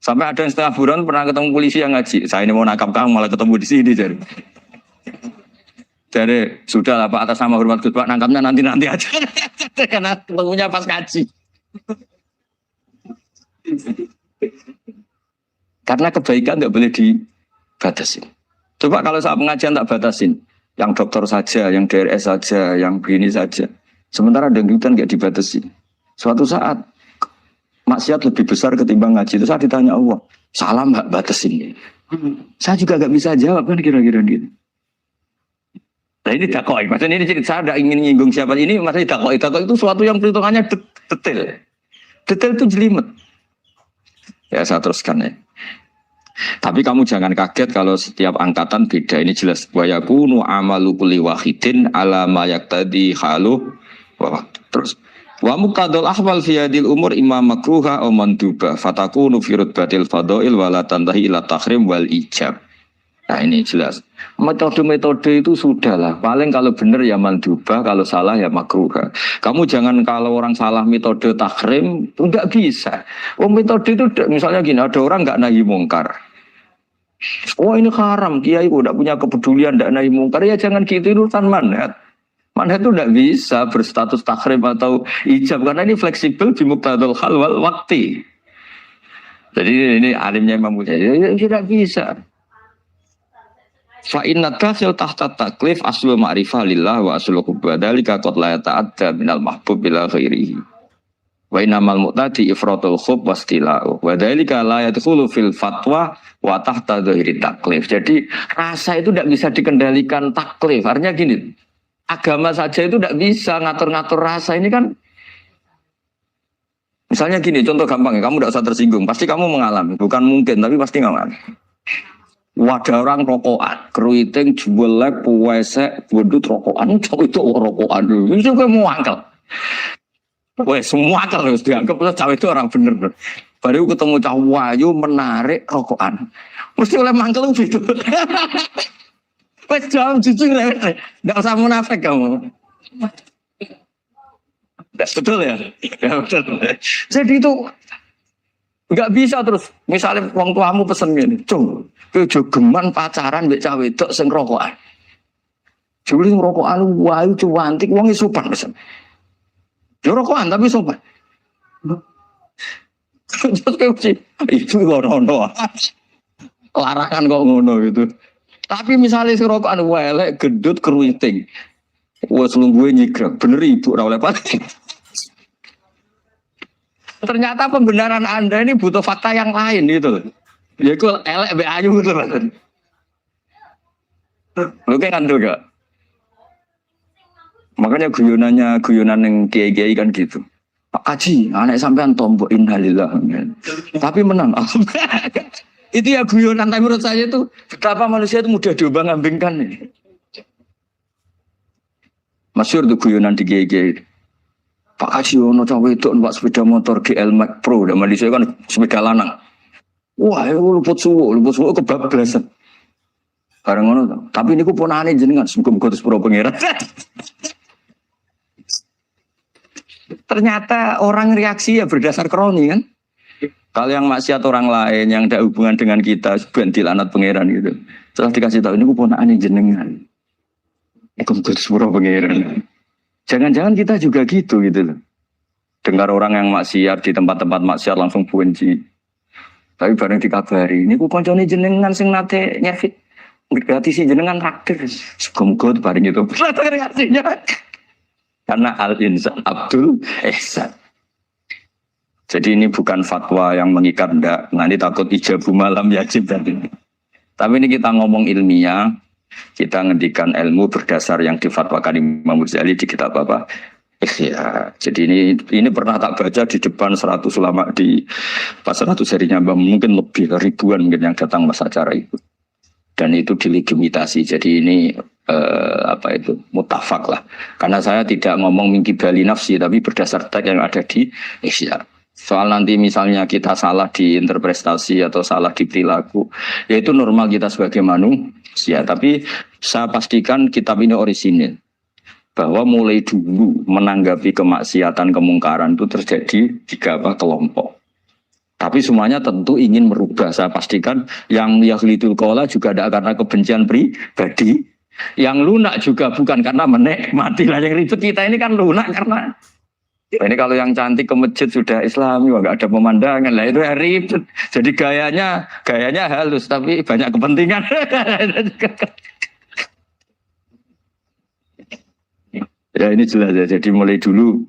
Sampai ada yang setengah buron pernah ketemu polisi yang ngaji. Saya ini mau nangkap kamu malah ketemu di sini jadi. Jadi sudah lah Pak, atas nama hormat Gus Pak, nangkapnya nanti aja karena ketemunya pas ngaji. Karena kebaikan nggak boleh dibatasin. Coba kalau saat pengajian tak batasin, yang dokter saja, yang DRS saja, yang begini saja. Sementara dangdutan nggak dibatasin. Suatu saat maksiat lebih besar ketimbang ngaji. Itu saya ditanya Allah, salah nggak batasin? Saya juga nggak bisa jawab kan kira-kira gitu. Nah ini dakoi, maksudnya ini saya tidak ingin menyinggung siapa ini, maksudnya dakoi itu suatu yang perhitungannya detail. Detail itu jelimet. Ya saya teruskan ya. Tapi kamu jangan kaget kalau setiap angkatan beda. Ini jelas. Wa yakunu amalu kulli wahidin ala ma yaqtadi halu. Wah, terus. Wa muqaddal ahwal fi hadil umur imma makruha aw manduba fatakunu fi rutbatil fadail wa la tantahi ila tahrim wal ijab. Nah ini jelas. Metode-metode itu sudahlah. Paling kalau benar ya mandubah, kalau salah ya makruha. Kamu jangan kalau orang salah metode tahrim, enggak bisa. Oh metode itu misalnya gini, ada orang enggak nahi mungkar. Oh ini haram, kiai udah punya kepedulian enggak nahi mungkar. Ya jangan gitu, itu urusan manhat. Manhat itu enggak bisa berstatus tahrim atau ijab. Karena ini fleksibel di muqtadul hal wal wakti. Jadi ini alimnya Imam Mujahid. Ya, tidak bisa. Fa inna dakhil tahta taklif aslu ma'rifah lillah wa aslu hubba dzalika qad la yata'adda minal mahbub ila ghairihi wa innamal mu'tadi ifratul khub wastila'u wa dzalika la yadkhulu fil fatwa wa tahta dzahiri taklif. Jadi rasa itu tidak bisa dikendalikan taklif. Artinya gini, agama saja itu tidak bisa ngatur-ngatur rasa. Ini kan misalnya gini, contoh gampang ya, kamu tidak usah tersinggung, pasti kamu mengalami, bukan mungkin tapi pasti mengalami. Wadah orang rokokan, keriting, juelek, puwesek, bodut rokokan, itu rokokan dulu. Itu kayak mau angkel. Wah, semua angkel harus dianggap cawe itu orang bener. Baru ketemu cah wayu menarik rokokan. Mesti oleh mangkel itu. Wes jam jujur, enggak usah munafik kamu. Betul ya? Ya betul. Jadi itu enggak bisa terus. Misalnya wong tuamu pesen ngene, "Cung, kowe aja geman pacaran mbek cah wedok sing rokokan." Juli rokokan wayu cuantik wong sopan pesen. Yo rokokan tapi sopan. Terus kowe sih itu ngono. Larangan kok ngono gitu. Tapi misalnya si rokokan welek gendut keruiting. Wes lungguhe nyigrek, bener ibu ora oleh pati. Ternyata pembenaran Anda ini butuh fakta yang lain gitu. Ya itu elek be ayu gitu Mas. Lu kan juga. Makanya guyonan yang kiai-kiai kan gitu. Pak Kaji, anak sampean tombok innalillah. Tapi menang. Itu ya guyonan, tapi menurut saya itu betapa manusia itu mudah diombang-ambingkan nih. Masyhur tuh guyonan di kiai-kiai. Pak Haji ono cawe itu numpak sepeda motor GL Max Pro, dan Malaysia kan sepeda lanang. Wah, luput suwo kebablasan. Bareng ngono to. Tapi niku ponane jenengan muga-muga terus pro pangeran. Ternyata orang reaksi ya berdasar kroni kan. Kalau yang maksiat orang lain yang tidak hubungan dengan kita, ben dilanat pangeran gitu. Setelah dikasih tahu ini ponakan jenengan. Iku kudu sepuro pangeran. Jangan-jangan kita juga gitu loh. Dengar orang yang maksiat di tempat-tempat maksiat langsung benci. Tapi bareng dikabari, ini ku koncone jenengan sing nate nyevit. Berarti si jenengan raktir. Muga-muga bareng itu. Reaksinya. Karena al-insan Abdul Ihsan. Jadi ini bukan fatwa yang mengikat, enggak. Nanti takut ijabu malam yajib tadi. Tapi ini kita ngomong ilmiah, kita ngendikan ilmu berdasar yang difatwakan Imam Ghazali di kitab apa? Ikhya. Jadi ini pernah tak baca di depan 100 ulama di pas 100 harinya, mungkin lebih ribuan mungkin yang datang pas acara itu. Dan itu dilegitimasi. Jadi ini mutafak lah. Karena saya tidak ngomong mingkibali nafsi, tapi berdasar teks yang ada di Ikhya. Soal nanti misalnya kita salah di interpretasi atau salah di perilaku, ya itu normal kita sebagai manusia. Tapi saya pastikan kitab ini orisinil. Bahwa mulai dulu menanggapi kemaksiatan, kemungkaran itu terjadi 3 kelompok. Tapi semuanya tentu ingin merubah. Saya pastikan yang yahlidul qola juga tidak karena kebencian pribadi. Yang lunak juga bukan karena menikmati. Lah yang ribet kita ini kan lunak karena ini kalau yang cantik ke masjid sudah Islami, nggak ada pemandangan lah itu ribet. Jadi gayanya halus tapi banyak kepentingan. Ya ini jelas ya. Jadi mulai dulu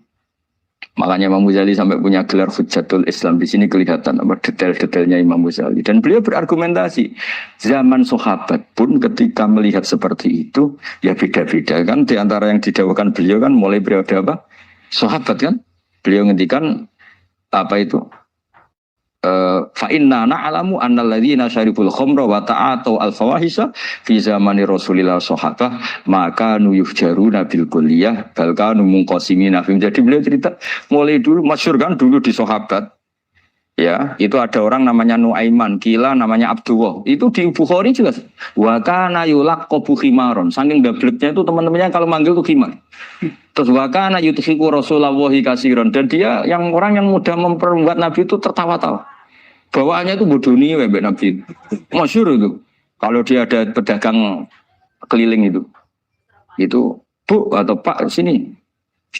makanya Imam Ghazali sampai punya gelar Hujjatul Islam. Di sini kelihatan apa detail-detailnya Imam Ghazali. Dan beliau berargumentasi. Zaman sahabat pun ketika melihat seperti itu ya beda-beda kan. Di antara yang didakwakan beliau kan mulai periode apa? Sahabat kan, beliau ngendikan apa itu? Fa inna na'lamu annal ladzina syaribul khamra wa ta'atu al-fawahisha fi zamani Rasulillah sahabah maka nuyuhjaruna bil kulliyah bal kanu munqasimina. Jadi beliau cerita mulai dulu masyhur kan dulu di sahabat. Ya, itu ada orang namanya Nuaiman, kila namanya Abdullah. Itu di Bukhari jelas. Wa kana yulaqabu khimaron. Saking gableknya itu teman-temannya kalau manggil itu khimar. Terus wa kana yuthiqu Rasulullah katsiran, dan dia yang orang yang mudah memperbuat Nabi itu tertawa-tawa. Bawaannya itu bodoni mbek Nabi. Masyhur itu. Kalau dia ada pedagang keliling itu. Itu, Bu atau Pak sini.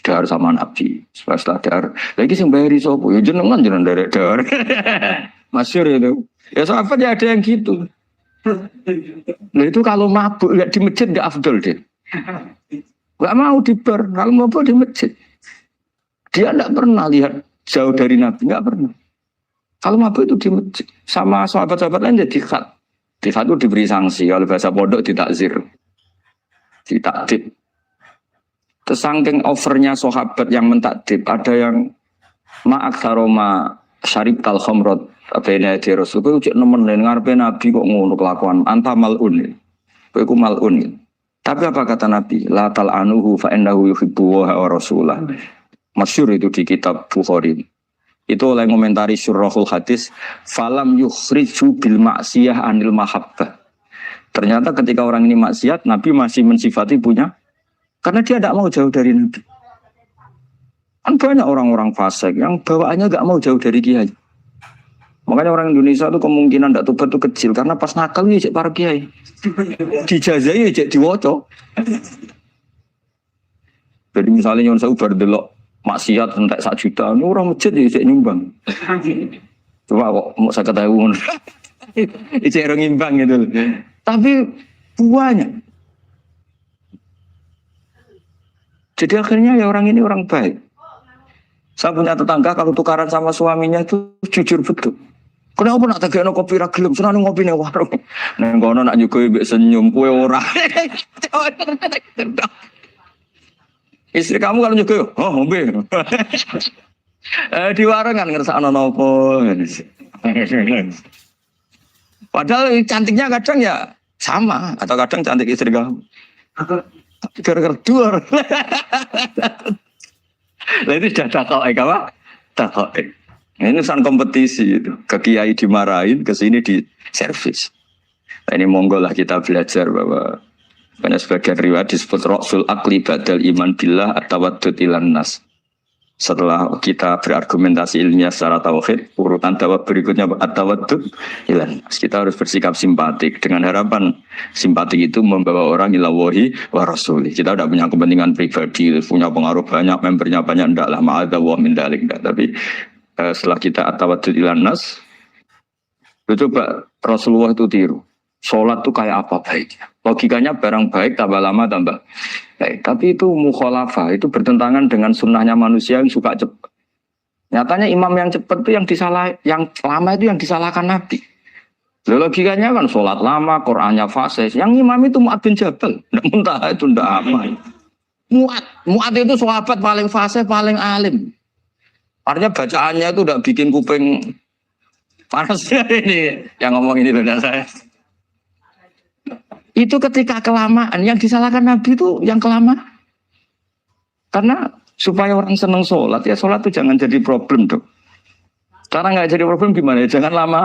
Dahar sama Nabi, setelah dahar. Lagi sing bayari sopo, ya jenengan derek dahar. Masyhur itu. Ya sahabat ya ada yang gitu. Nah itu kalau mabuk nggak di masjid nggak afdol deh. Nggak mau di bar, kalau mabuk di masjid. Dia nggak pernah lihat jauh dari Nabi, nggak pernah. Kalau mabuk itu di masjid, sama sahabat-sahabat lain jadi khat. Di khat itu diberi sanksi, kalau bahasa pondok ditakzir, ditakdib. Sangking overnya sahabat yang mentakdib, ada yang ma'aksaroma syarib tal khamrot abena di Rasul. Kowe cek nemen ngarepe Nabi kok ngono kelakuan, anta malun. Kowe ku malun. Tapi apa kata Nabi? La tal anuhu fa innahu yuhibbu wa rasulah. Masyhur itu di kitab Bukhari. Itu oleh komentari Syurahul Hadis, falam yukhriju bil maksiyah anil mahabbah. Ternyata ketika orang ini maksiat, Nabi masih mensifati punya. Karena dia tidak mau jauh dari Nabi. Kan banyak orang-orang fasik yang bawaannya nggak mau jauh dari kiai. Makanya orang Indonesia itu kemungkinan tidak tobat itu kecil. Karena pas nakal ya cek para kiai. Dijazai ya cek diwoco. Jadi misalnya nyon saya bar delok maksiat entek 1 juta. Ini orang masjid ya cek nyumbang. Coba kok mau saya ketahui. Cek orang ngimbang gitu. Tapi banyak. Jadi akhirnya ya orang ini orang baik. Saya punya tetangga kalau tukaran sama suaminya itu jujur betul. Kenapa nak tegakno kopi ra gelem, seneng ngopi ning warung. Neng kono nak nyugoi mbek senyum kowe ora. Istri kamu kalau nyugoi, oh ngombe. Di warung kan ngersakno nopo. Padahal cantiknya kadang ya sama atau kadang cantik istri kamu. Gara-gara dua. Nah itu sudah takok takok. Ini urusan kompetisi itu. Ke kiai dimarahin, ke sini di servis. Nah, ini monggo lah kita belajar bahwa karena sebagian riwayat disebut Rasul akli badal iman billah atawaddud ilan nas. Setelah kita berargumentasi ilmiah secara tauhid, urutan dakwah berikutnya at-tawaddud ilan. Kita harus bersikap simpatik dengan harapan simpatik itu membawa orang ila wahi wa rasuli. Kita tidak punya kepentingan pribadi, punya pengaruh banyak, membernya banyak, ndaklah ma'adallah min dalik. Tapi setelah kita at-tawaddud ilan nas, coba Rasulullah itu tiru. Sholat itu kayak apa baiknya? Logikanya barang baik tambah lama tambah baik. Tapi itu mukhalafah, itu bertentangan dengan sunnahnya manusia yang suka cepat. Nyatanya imam yang cepat itu yang lama itu yang disalahkan Nabi. Logikanya kan sholat lama, Qur'annya fasih. Yang imam itu Mu'ad bin Jabal. Nggak muntah itu ndak apa. Mu'ad itu sahabat paling fasih, paling alim. Artinya bacaannya itu udah bikin kuping panas ini. Yang ngomong ini loh saya. Itu ketika kelamaan, yang disalahkan Nabi itu yang kelamaan. Karena supaya orang senang sholat, ya sholat itu jangan jadi problem dong. Cara nggak jadi problem gimana? Jangan lama.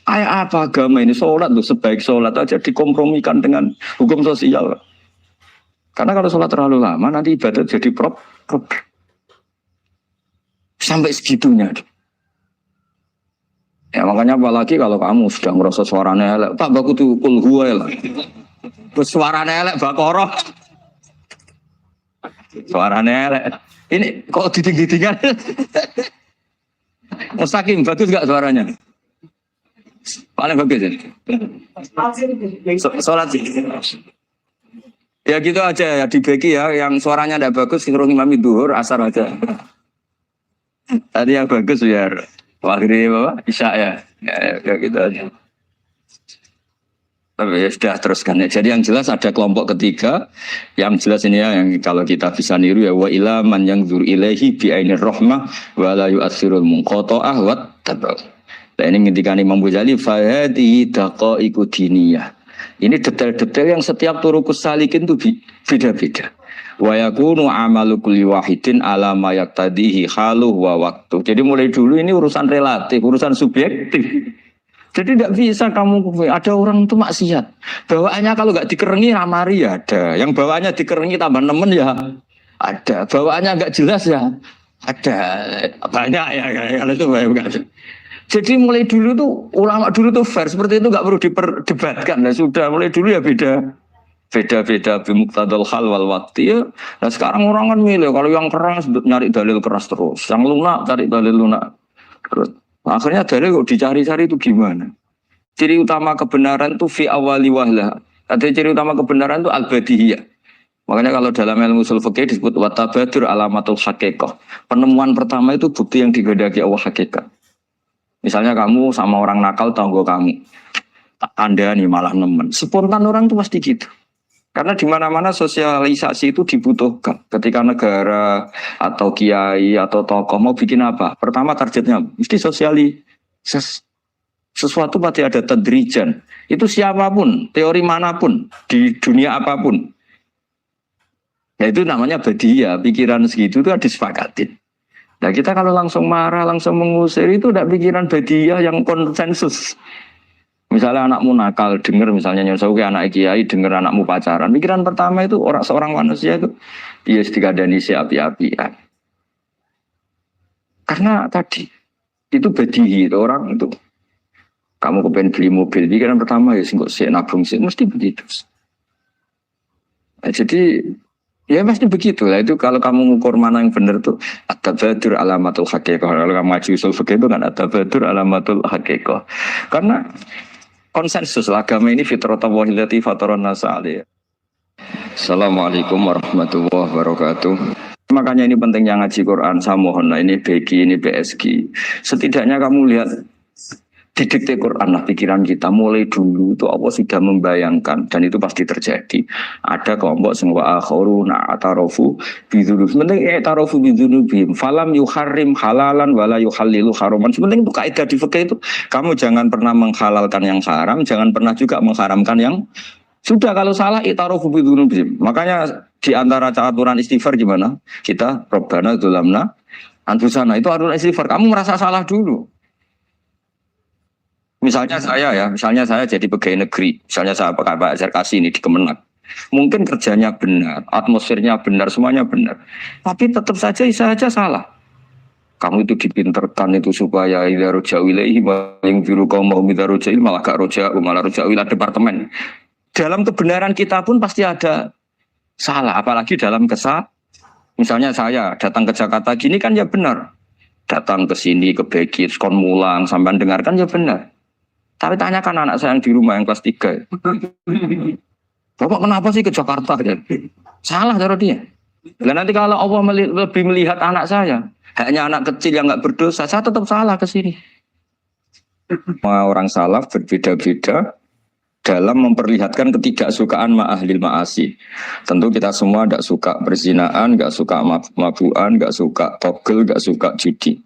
Kayak apa agama ini? Sholat tuh sebaik sholat aja dikompromikan dengan hukum sosial. Karena kalau sholat terlalu lama, nanti ibadah jadi problem. Sampai segitunya. Ya makanya apalagi kalau kamu sudah merasa suaranya elek, tak baku tuh kulhuwa lah. Terus suaranya elek bakoroh. Suaranya elek. Ini kok diding-didingan? Mustaqim, bagus gak suaranya? Paling bagus ya? Sholat sih. Ya gitu aja ya, dibagi ya. Yang suaranya tidak bagus, suruh imami duhur, asar aja. Tadi yang bagus biar akhirnya Bapak Isya ya gitu aja. Tapi ya sudah teruskan ya. Jadi yang jelas ada kelompok ketiga. Yang jelas ini ya, yang kalau kita bisa niru ya, wa ila man yang zur ilaihi bi ainir rahmah wa la yu'athirul munqata'ah wa tabau. Nah ini ngendikan Imam Ghazali fa hadhihi daqaiqu diniyah. Ini detail-detail yang setiap turukus salikin itu beda-beda. Wa yakunu amalu kulli wahidin ala ma yaqtadihi haluhu wa waqtu. Jadi mulai dulu ini urusan relatif, urusan subjektif. Jadi tidak bisa kamu ada orang itu maksiat. Bawaannya kalau nggak dikerengi ramari ya ada. Yang bawaannya dikerengi tambah nemen ya ada. Bawaannya nggak jelas ya ada. Banyak ya kalau itu banyak. Jadi mulai dulu tuh ulama dulu tuh fair seperti itu nggak perlu diperdebatkan. Nah, sudah mulai dulu ya beda bimuktadal hal wal waktu ya. Nah sekarang orang kan milih kalau yang keras nyari dalil keras terus, yang lunak cari dalil lunak terus. Akhirnya dalil kok dicari-cari itu gimana? Ciri utama kebenaran itu fi awali wahlah. Ada ciri utama kebenaran itu al-badihiyah. Makanya kalau dalam ilmu ushul fikih disebut watabadur alamatul haqiqah. Penemuan pertama itu bukti yang digedaki Allah hakikat. Misalnya kamu sama orang nakal tanggo kamu, Anda nih malah nemen. Spontan orang itu pasti gitu. Karena di mana-mana sosialisasi itu dibutuhkan. Ketika negara atau kiai atau tokoh mau bikin apa? Pertama targetnya mesti sosialisasi. Sesuatu pasti ada tadrijan. Itu siapapun, teori manapun, di dunia apapun. Ya itu namanya badiyah. Pikiran segitu itu disepakatin. Nah kita kalau langsung marah, langsung mengusir itu tidak pikiran badiyah yang konsensus. Misalnya anakmu nakal, dengar misalnya nyosok anak kiai, dengar anakmu pacaran. Pikiran pertama itu seorang manusia itu, iya dikadani si api-apian. Karena tadi itu badihi itu orang itu. Kamu kepengen beli mobil, pikiran pertama ya singkok si nabung sih, mesti begitu. Nah, jadi ya pasti begitu lah. Itu kalau kamu ngukur mana yang benar tuh at-tabadur alamatul haqiqah. Kalau kamu ngaji usul fikih itu kan at-tabadur alamatul haqiqah. Karena konsensus agama ini fitratallahi allati fataran nasa 'alaiha. Assalamualaikum warahmatullahi wabarakatuh. Makanya ini pentingnya ngaji Quran. Saya mohon lah ini BG, ini PSG. Setidaknya kamu lihat didikte Quran lah pikiran kita mulai dulu itu Allah sudah membayangkan dan itu pasti terjadi. Ada kelompok semua akhiruna atarofu bidzunub. Penting atarofu bidzunubihim. Falam yuharrim halalan wala yuhallilu haraman. Penting itu kaidah di fikih itu kamu jangan pernah menghalalkan yang haram, jangan pernah juga mengharamkan yang sudah. Kalau salah atarofu bidzunubihim. Makanya di antara aturan istighfar gimana? Kita Rabbana dzulamna anfusana itu aturan istighfar. Kamu merasa salah dulu. Misalnya saya jadi pegawai negeri, misalnya saya Pak Zarkasi ini di Kemenak. Mungkin kerjanya benar, atmosfernya benar, semuanya benar. Tapi tetap saja Isa saja salah. Kamu itu dipinterkan itu supaya idza roja'u ilaihi wa yunziru qaumahum idza roja'il malah gak roja'u malah roja'u ila departemen. Dalam kebenaran kita pun pasti ada salah, apalagi dalam misalnya saya datang ke Jakarta gini kan ya benar. Datang ke sini ke Begit, kon mulang sampai dengarkan ya benar. Tapi tanyakan anak saya yang di rumah yang kelas 3. Bapak kenapa sih ke Jakarta? Salah cara dia. Dan nanti kalau Allah lebih melihat anak saya, hanya anak kecil yang nggak berdosa, saya tetap salah ke sini. Orang salaf berbeda-beda dalam memperlihatkan ketidaksukaan ma'ahlil ma'asi. Tentu kita semua tidak suka perzinaan, nggak suka mabuan, nggak suka togel, nggak suka judi.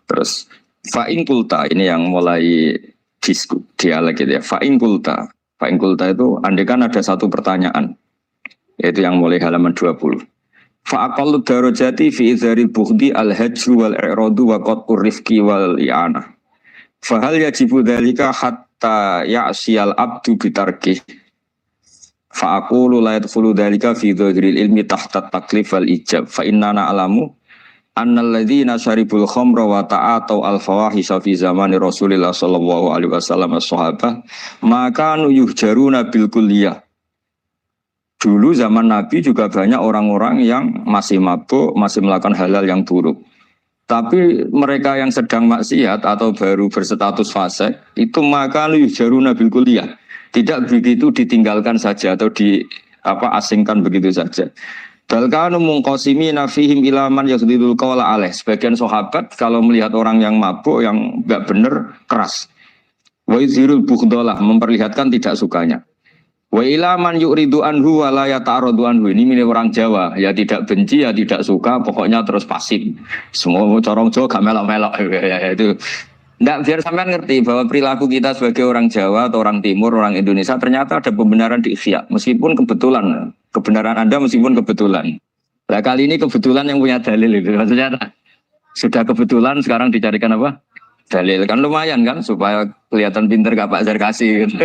Terus fa'in kulta ini yang mulai dialog gitu ya. Fa'in kulta itu andekan ada satu pertanyaan, yaitu yang mulai halaman 20. Fa'aqallu darajati fi izharil bukhdi al-hajru wal-i'radu wa qat'ur rifqi wal-i'anah. Fahal yajibu dhalika hatta ya'siyal abdu bitarkih. Fa'aqulu la yadkhulu dhalika fi dhahiril ilmi tahta taklif wal-ijab. Fa'innana alamu annal ladzina syaribul khamra wa ta'atau al-fawahisha fi zamani Rasulillah sallallahu alaihi wasallam as-sahabah maka yuhjaruna bil kulliyah. Dulu zaman Nabi juga banyak orang-orang yang masih mabuk, masih melakukan hal-hal yang buruk. Tapi mereka yang sedang maksiat atau baru berstatus fasik itu maka yuhjaruna bil kulliyah. Tidak begitu ditinggalkan saja atau asingkan begitu saja. Balkanu mungqasimina fihim ilaman yakhdidul qawla alaih. Sebagian sahabat kalau melihat orang yang mabuk, yang enggak benar, keras. Wa yuzhirul bughdalah, memperlihatkan tidak sukanya. Wa ilaman yu'ridu anhu wa la yata'aradu anhu. Ini milik orang Jawa, ya tidak benci, ya tidak suka, pokoknya terus pasif. Semua corong Jawa gak melok-melok. Ya, itu. Nggak, biar sampean ngerti bahwa perilaku kita sebagai orang Jawa atau orang Timur, orang Indonesia ternyata ada pembenaran di ikhya, meskipun kebetulan. Kebenaran Anda meskipun kebetulan. Nah kali ini kebetulan yang punya dalil itu. Maksudnya sudah kebetulan sekarang dicarikan apa? Dalil. Kan lumayan kan supaya kelihatan pinter gak Pak Zarkasi gitu.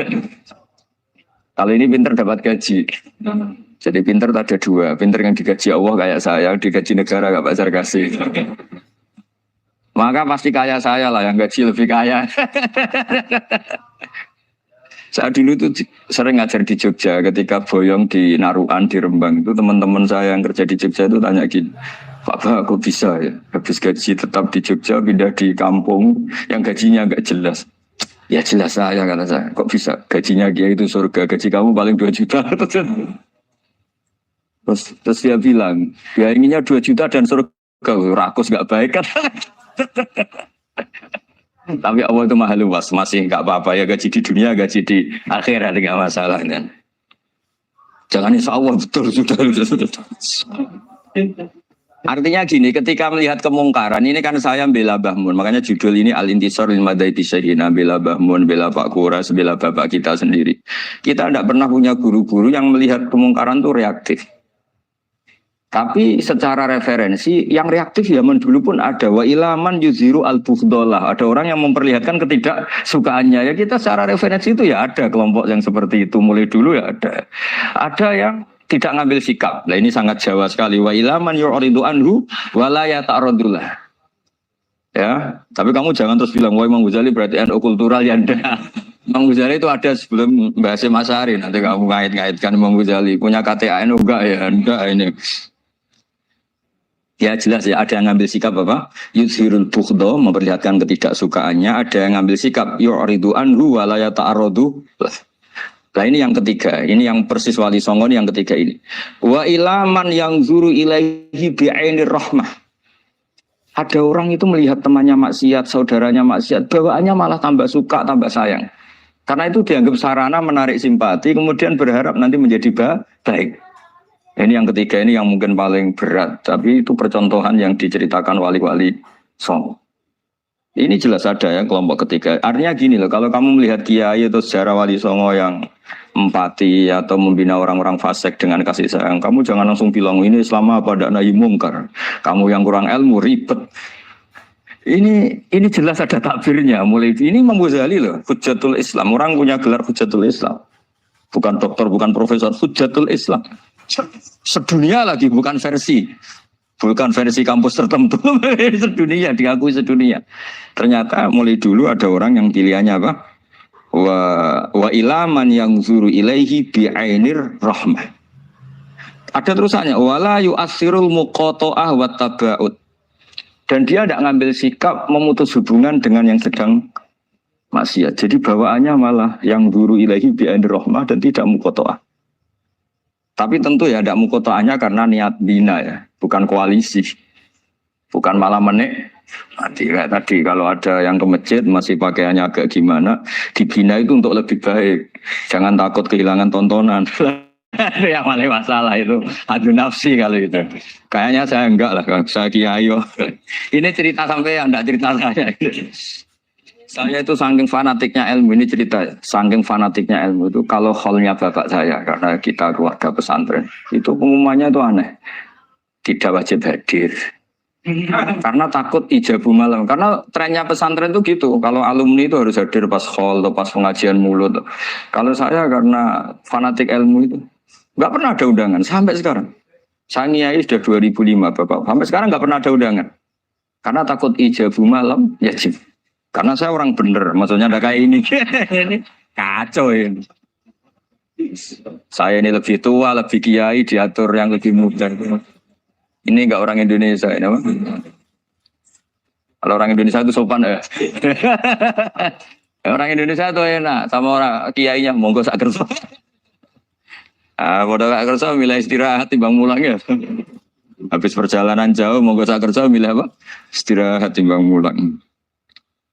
Kali ini pinter dapat gaji. Jadi pinter ada dua. Pinter yang digaji Allah kayak saya, digaji negara gak Pak Zarkasi. Maka pasti kaya saya lah yang gaji lebih kaya. Saat dulu itu sering ngajar di Jogja, ketika boyong di Naruan, di Rembang itu teman-teman saya yang kerja di Jogja itu tanya gini, Pak aku bisa ya habis gaji tetap di Jogja pindah di kampung yang gajinya agak jelas. Ya jelas saya kata saya, kok bisa gajinya dia itu surga, gaji kamu paling 2 juta. Terus dia bilang, ya inginnya 2 juta dan surga, rakus gak baik kan. Tapi Allah itu maha luas, masih nggak apa-apa ya gaji di dunia, gaji di akhirat nggak masalah kan. Jangan insya Allah betul sudah. Artinya gini, ketika melihat kemungkaran ini kan saya bela Mbah Mun, makanya judul ini Al-Intisar lil Madaiti Syahina, bela Mbah Mun, bela Pak Kuras, bela bapak kita sendiri. Kita tidak pernah punya guru-guru yang melihat kemungkaran itu reaktif. Tapi secara referensi yang reaktif zaman dulu pun ada. Wa ilaman yuziru al-bughdalah. Ada orang yang memperlihatkan ketidaksukaannya. Ya kita secara referensi itu ya ada kelompok yang seperti itu. Mulai dulu ya ada. Ada yang tidak ngambil sikap. Nah ini sangat Jawa sekali. Wa ilaman yu'ridu anhu wa la yata'radullah. Ya, tapi kamu jangan terus bilang wah Imam Ghazali berarti NU kultural ya enggak. Imam Ghazali itu ada sebelum bahas Mas Ari. Nanti kamu ngait-ngaitkan Imam Ghazali punya KTA NU enggak ya? Enggak ini. Ya jelas ya, ada yang ngambil sikap apa? Yuzhirul bughda, memperlihatkan ketidaksukaannya. Ada yang ngambil sikap yu'ridu anhu wa la yata'arradu. Nah ini yang ketiga, ini yang persis Wali Songo ini yang ketiga ini. Wa ilaman yang zuru ilaihi bi'ainir rahmah. Ada orang itu melihat temannya maksiat, saudaranya maksiat, bawaannya malah tambah suka, tambah sayang. Karena itu dianggap sarana menarik simpati, kemudian berharap nanti menjadi baik. Ini yang ketiga, ini yang mungkin paling berat, tapi itu percontohan yang diceritakan wali-wali Songo. Ini jelas ada ya kelompok ketiga. Artinya gini loh, kalau kamu melihat kiai atau sejarah Wali Songo yang empati atau membina orang-orang fasik dengan kasih sayang, kamu jangan langsung bilang ini Islam apa tidak nahi mungkar. Kamu yang kurang ilmu ribet. Ini jelas ada takbirnya. Mulai ini Imam Ghazali loh, Hujjatul Islam. Orang punya gelar Hujjatul Islam. bukan dokter, bukan profesor, Hujatul Islam. Sedunia lagi, bukan versi kampus tertentu, sedunia, diakui sedunia. Ternyata mulai dulu ada orang yang pilihannya apa? Wa ilaman yang zuru ilaihi bi'ainir rahmah. Ada terusannya, wala yu'assirul muqata'ah wa taba'ud. Dan dia tidak ngambil sikap memutus hubungan dengan yang sedang maksiat. Jadi bawaannya malah yang zuru ilaihi bi'ainir rahmah dan tidak muqata'ah. Tapi tentu ya tidak muqata'ahnya karena niat bina ya, bukan koalisi. Bukan malah menik. Nanti kayak tadi kalau ada yang ke masjid masih pakaiannya agak gimana, dibina itu untuk lebih baik. Jangan takut kehilangan tontonan. Yang paling masalah itu adu nafsi kalau itu. Kayaknya saya enggak lah, saya kiai. Ini cerita sampai yang enggak cerita saya. Saya itu saking fanatiknya ilmu, ini cerita. Saking fanatiknya ilmu itu kalau hallnya bapak saya, karena kita keluarga pesantren, itu pengumumannya itu aneh. Tidak wajib hadir. Karena takut ijabu malam. Karena trennya pesantren itu gitu. Kalau alumni itu harus hadir pas hall atau pas pengajian mulut. Kalau saya karena fanatik ilmu itu nggak pernah ada undangan sampai sekarang. Saya niai sudah 2005 bapak. Sampai sekarang nggak pernah ada undangan. Karena takut ijabu malam ya jim. Karena saya orang bener. Maksudnya ada kayak ini. Ini kacau ini. Saya ini lebih tua, lebih kiai, diatur yang lebih muda. Ini enggak orang Indonesia ini apa? Kalau orang Indonesia itu sopan ya. Orang Indonesia itu enak sama orang kiainya monggo sak kersa. Padha sak kersa milih istirahat timbang mulang ya. Habis perjalanan jauh monggo sak kersa milih apa? Istirahat timbang mulang.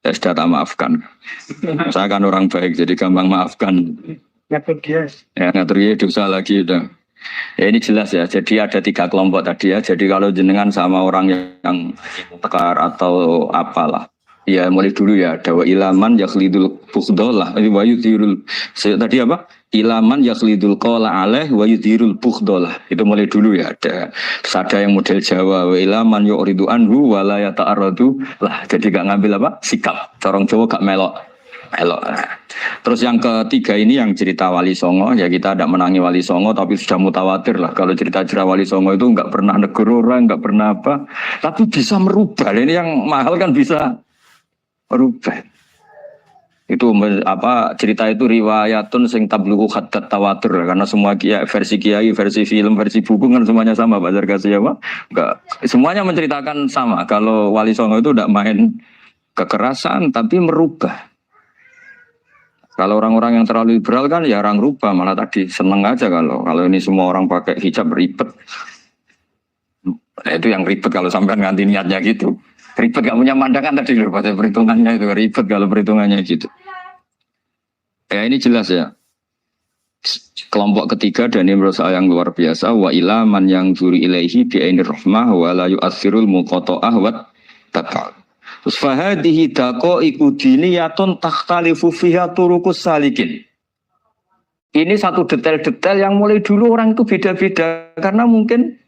Ya sudah tak maafkan. Saya kan orang baik jadi gampang maafkan. Ngatur dia. Ya ngatur dia dosa lagi udah. Ya ini jelas ya, jadi ada 3 kelompok tadi ya. Jadi kalau jenengan sama orang yang tekar atau apalah, ya mulai dulu ya. Ada wa ilaman yakhlidul bukhdolah, wa yudhirul. Tadi apa? Ilaman yakhlidul qala alaih wa yudhirul bukhdolah. Itu mulai dulu ya. Ada yang model Jawa, wa ilaman yu'ridu anhu wa la yata'arradu lah. Jadi gak ngambil apa? Sikap. Corong Jawa gak melok. Terus yang ketiga ini yang cerita Wali Songo, ya kita tidak menangi Wali Songo tapi sudah mutawatir lah kalau cerita-cerita Wali Songo itu nggak pernah negur orang, nggak pernah apa, tapi bisa merubah. Ini yang mahal kan bisa merubah. Itu apa cerita itu riwayatun sing tablughu hadat tawatur karena semua versi kiai, versi film, versi buku kan semuanya sama Pak Zarkasi ya Pak. Enggak, semuanya menceritakan sama. Kalau Wali Songo itu tidak main kekerasan tapi merubah. Kalau orang-orang yang terlalu liberal kan ya orang rubah, malah tadi seneng aja kalau ini semua orang pakai hijab ribet. Nah, itu yang ribet kalau sampai ganti niatnya gitu. Ribet gak punya pandangan tadi loh pada perhitungannya itu ribet kalau perhitungannya gitu. Ya ini jelas ya. Kelompok ketiga dan ini menurut saya yang luar biasa wa ilaman yang zuri ilaihi bi'ainir rahmah wa la yu'assirul muqata'ah wa tabal. Terus fahadihi daqaiqu diniyatun takhtalifu fiha turuqus salikin. Ini satu detail-detail yang mulai dulu orang itu beda-beda karena mungkin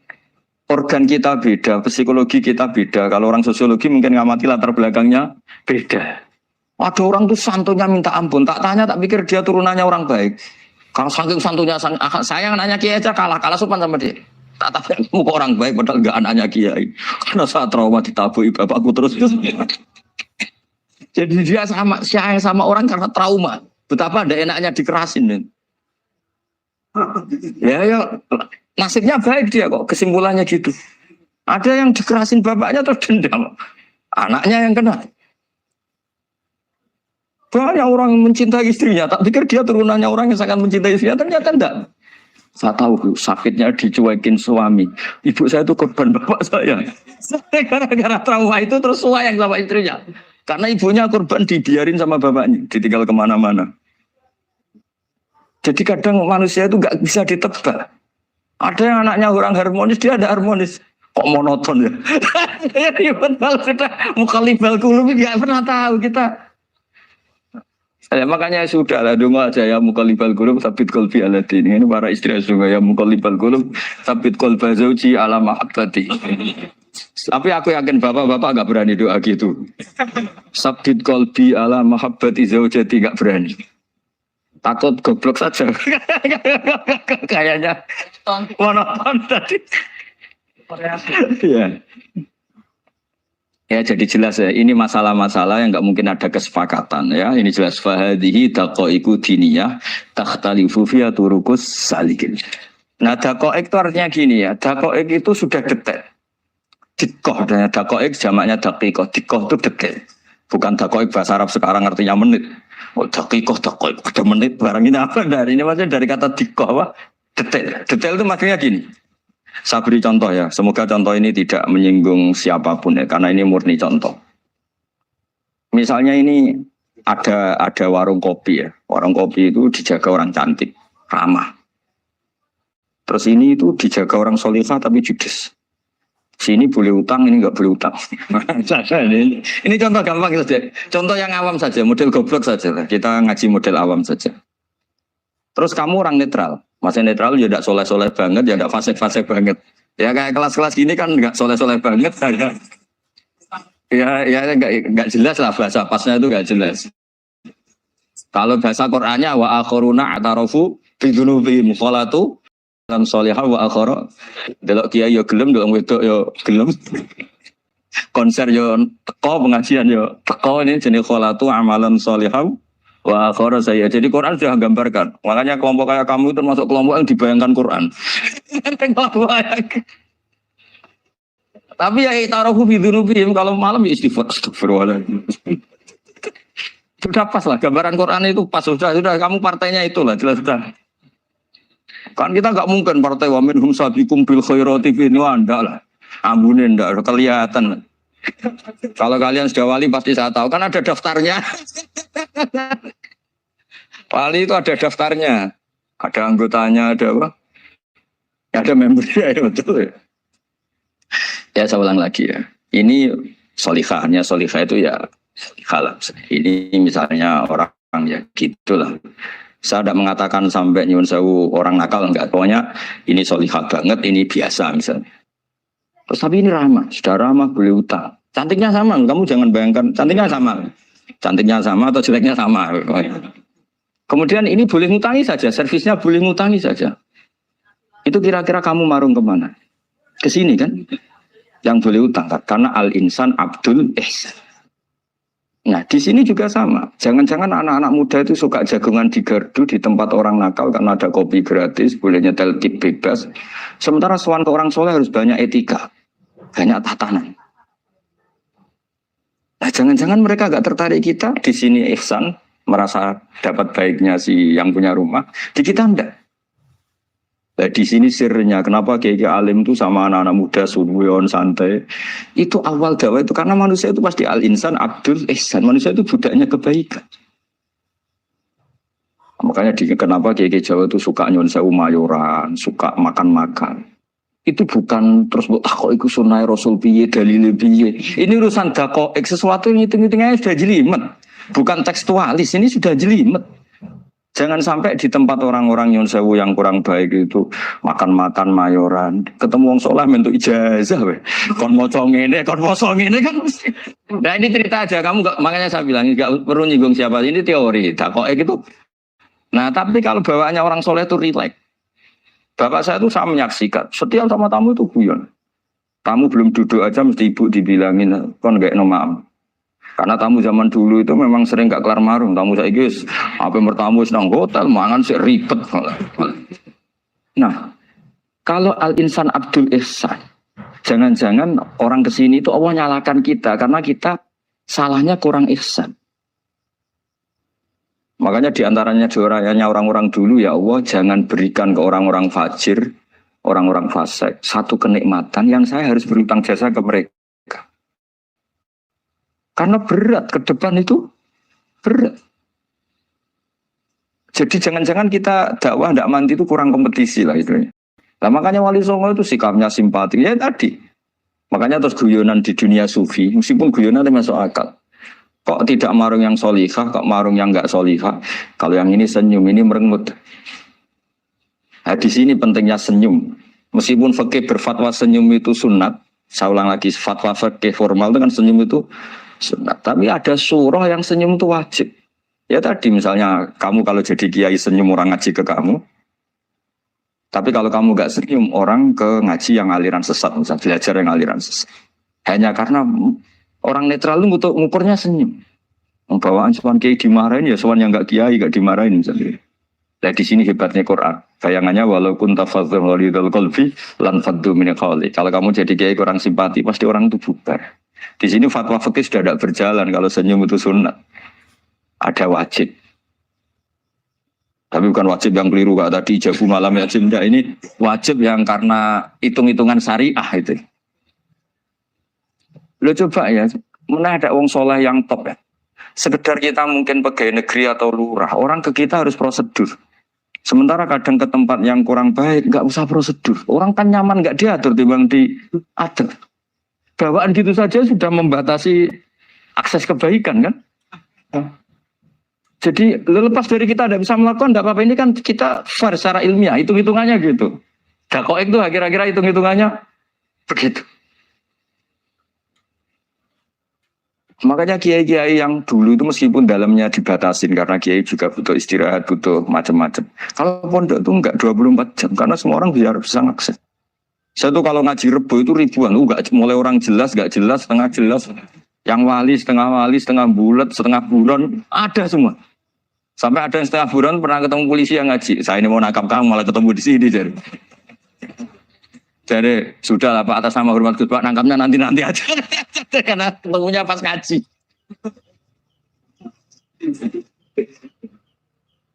organ kita beda, psikologi kita beda. Kalau orang sosiologi mungkin ngamati latar belakangnya beda. Ada orang tuh santunya minta ampun, tak tanya tak pikir dia turunannya orang baik. Kalau saking santunya saya nanya kiai aja kalah sopan sama dia. Tak tanya kamu kok orang baik padahal enggak anaknya kiai. Karena saat trauma ditabui bapakku terus. Jadi dia sama orang karena trauma. Betapa ada enaknya dikerasin. Ya nasibnya baik dia kok kesimpulannya gitu. Ada yang dikerasin bapaknya terus dendam. Anaknya yang kena. Banyak orang yang mencintai istrinya. Tak pikir dia turunannya orang yang sangat mencintai istrinya. Ternyata enggak. Saya tahu sakitnya dicuekin suami. Ibu saya itu korban bapak saya. Gara-gara trauma itu terus sayang sama istrinya. Karena ibunya korban dibiarin sama bapaknya. Ditinggal kemana-mana. Jadi kadang manusia itu nggak bisa ditebak. Ada yang anaknya orang harmonis, dia ada harmonis. Kok monoton ya? Kalau sudah mukhalifal qulub nggak pernah tahu kita. Makanya sudah lah dong aja ya mukhalifal qulub sabit qalbi ala din. Ini para istri juga ya mukhalifal qulub sabit qalba zauji ala mahabbati. Tapi aku yakin bapak-bapak nggak berani doa gitu. Sabit qalbi ala mahabbati zaujati nggak berani. Takut goblok saja. Kayaknya monoton tadi. Ya. Ya jadi jelas ya, ini masalah-masalah yang nggak mungkin ada kesepakatan ya. Ini jelas fahadihi daqaiqu diniyah takhtalifu fiha turuqus salikin. Nah daqaiq itu artinya gini ya, daqaiq itu sudah detail. Dikoh dan daqaiq jamaknya daqiqah. Dikoh itu detail. Bukan daqaiq bahasa Arab sekarang artinya menit. Oh daqiqah daqaiq ada menit barang ini apa dari ini maksudnya dari kata dikoh apa? Detail. Detail itu maksudnya gini. Saya beri contoh ya, semoga contoh ini tidak menyinggung siapapun ya, karena ini murni contoh. Misalnya ini ada warung kopi ya, warung kopi itu dijaga orang cantik, ramah. Terus ini itu dijaga orang solihah tapi judes. Sini boleh utang, ini nggak boleh utang. Ini contoh gampang saja, contoh yang awam saja, model goblok saja lah. Kita ngaji model awam saja. Terus kamu orang netral. Masih netral ya tidak soleh-soleh banget, ya tidak fasik-fasik banget. Ya kayak kelas-kelas gini kan nggak soleh-soleh banget. Ya nggak jelas lah bahasa pasnya itu nggak jelas. Kalau bahasa Qur'annya wa akhiruna atarafu bidunubihim kholatu dalam solihah wa akhara. Delok kiai yo gelem, delok wedok yo gelem. Konser yo teko, pengajian yo teko, ini jenis kholatu amalan solihah. Wah, akhara saya. Jadi Quran sudah gambarkan. Makanya kelompok kayak kamu itu termasuk kelompok yang dibayangkan Quran. Tapi ya taruhu bidunubihim kalau malam ya istighfar. Sudah pas lah gambaran Quran itu pas sudah kamu partainya itulah jelas sudah. Kan kita nggak mungkin partai wa minhum sabiqum bil khairati ini Anda lah. Ambunin ndak kelihatan. Kalau kalian sudah wali pasti saya tahu kan ada daftarnya. Wali itu ada daftarnya, ada anggotanya, ada apa? Ada membernya, ya betul ya. Ya saya ulang lagi ya. Ini solihahnya, solihah itu ya solihah. Ini misalnya orang ya gitulah. Saya tidak mengatakan sampai nyuwun sewu orang nakal enggak. Pokoknya ini solihah banget, ini biasa misalnya. Terus tapi ini ramah, sudah ramah boleh utang. Cantiknya sama, kamu jangan bayangkan cantiknya sama. Cantiknya sama atau jeleknya sama. Kemudian ini boleh ngutangi saja, servisnya boleh ngutangi saja. Itu kira-kira kamu marung kemana? Ke sini kan? Yang boleh utang kan? Karena al-insan abdul ihsan. Nah di sini juga sama. Jangan-jangan anak-anak muda itu suka jagungan di gardu di tempat orang nakal karena ada kopi gratis, boleh nyetel tip bebas. Sementara sowan ke orang soleh harus banyak etika, banyak tatanan. Nah, jangan-jangan mereka gak tertarik kita di sini ihsan, merasa dapat baiknya si yang punya rumah, di kita enggak. Nah, di sini sirnya kenapa kiai alim itu sama anak-anak muda suwon santai. Itu awal dakwah itu karena manusia itu pasti al-insan abdul ihsan, manusia itu budaknya kebaikan. Makanya kenapa kiai Jawa itu suka nyuwun sewu mayoran, suka makan-makan. Itu bukan terus kok iku sunai Rasul piye dalile piye. Ini urusan dakoek sesuatu yang hitung-hitungannya sudah jelimet. Bukan tekstualis, ini sudah jelimet. Jangan sampai di tempat orang-orang nyuwun sewu yang kurang baik itu makan-makan mayoran, ketemu wong saleh mentuk ijazah we. Kon maca ngene, kon maca ngene kan. Nah ini cerita aja kamu gak, makanya saya bilang enggak perlu nyinggung siapa, ini teori dakoek itu. Nah tapi kalau bawaannya orang soleh itu rileks. Bapak saya itu saya menyaksikan, setiap sama tamu itu guyon. Tamu belum duduk aja mesti ibu dibilangin, kon gak maaf. Karena tamu zaman dulu itu memang sering gak kelar marung. Tamu saya guys, apa bertamu sedang hotel, mangan sih ribet. Nah, kalau al-insan abdul ihsan, jangan-jangan orang kesini itu Allah nyalakan kita karena kita salahnya kurang ihsan. Makanya diantaranya doanya orang-orang dulu ya Allah jangan berikan ke orang-orang fajir, orang-orang fasik satu kenikmatan yang saya harus berutang jasa ke mereka. Karena berat ke depan itu berat. Jadi jangan-jangan kita dakwah tidak mandi itu kurang kompetisi lah itu. Nah makanya Wali Songo itu sikapnya simpatik ya tadi. Makanya terus guyonan di dunia sufi, meskipun guyonan itu masuk akal. Kok tidak marung yang solihah, kok marung yang enggak solihah. Kalau yang ini senyum, ini merengut. Nah, di sini pentingnya senyum. Meskipun fikih berfatwa senyum itu sunat, saya ulang lagi, fatwa fikih formal itu kan senyum itu sunat. Tapi ada surah yang senyum itu wajib. Ya tadi misalnya kamu kalau jadi kiai senyum orang ngaji ke kamu, tapi kalau kamu nggak senyum orang ke ngaji yang aliran sesat, misalnya belajar yang aliran sesat. Hanya karena orang netral itu ngukurnya senyum. Bawaan sowan kiai dimarahin ya sowan yang nggak kiai nggak dimarahin misalnya. Nah di sini hebatnya Quran. Bayangannya walaupun tafadzul walidul qalbi lan faddu min qawli. Kalau kamu jadi kiai kurang simpati pasti orang itu bubar. Di sini fatwa fikih sudah tidak berjalan kalau senyum itu sunat. Ada wajib. Tapi bukan wajib yang keliru Kak tadi jabu malam wajib enggak, ini wajib yang karena hitung-hitungan syariah itu. Lo coba ya, mana ada wong soleh yang top ya. Sekedar kita mungkin pegawai negeri atau lurah, orang ke kita harus prosedur. Sementara kadang ke tempat yang kurang baik, nggak usah prosedur. Orang kan nyaman nggak diatur, timbang diatur. Bawaan gitu saja sudah membatasi akses kebaikan kan. Jadi lepas dari kita tidak bisa melakukan, tidak apa-apa. Ini kan kita fair secara ilmiah, hitung-hitungannya gitu. Dakoek itu kira-kira hitung-hitungannya begitu. Makanya kiai-kiai yang dulu itu meskipun dalamnya dibatasin karena kiai juga butuh istirahat, butuh macam-macam. Kalau pondok itu enggak 24 jam karena semua orang bisa akses. Saya tuh kalau ngaji Rebo itu ribuan, enggak mulai orang jelas, enggak jelas, setengah jelas, yang wali, setengah bulat, setengah buron, ada semua. Sampai ada yang setengah buron pernah ketemu polisi yang ngaji. Saya ini mau nangkap kamu malah ketemu di sini jadi. Jadi sudah lah Pak atas nama hormat Gus Pak nangkapnya nanti aja karena ketemunya pas ngaji.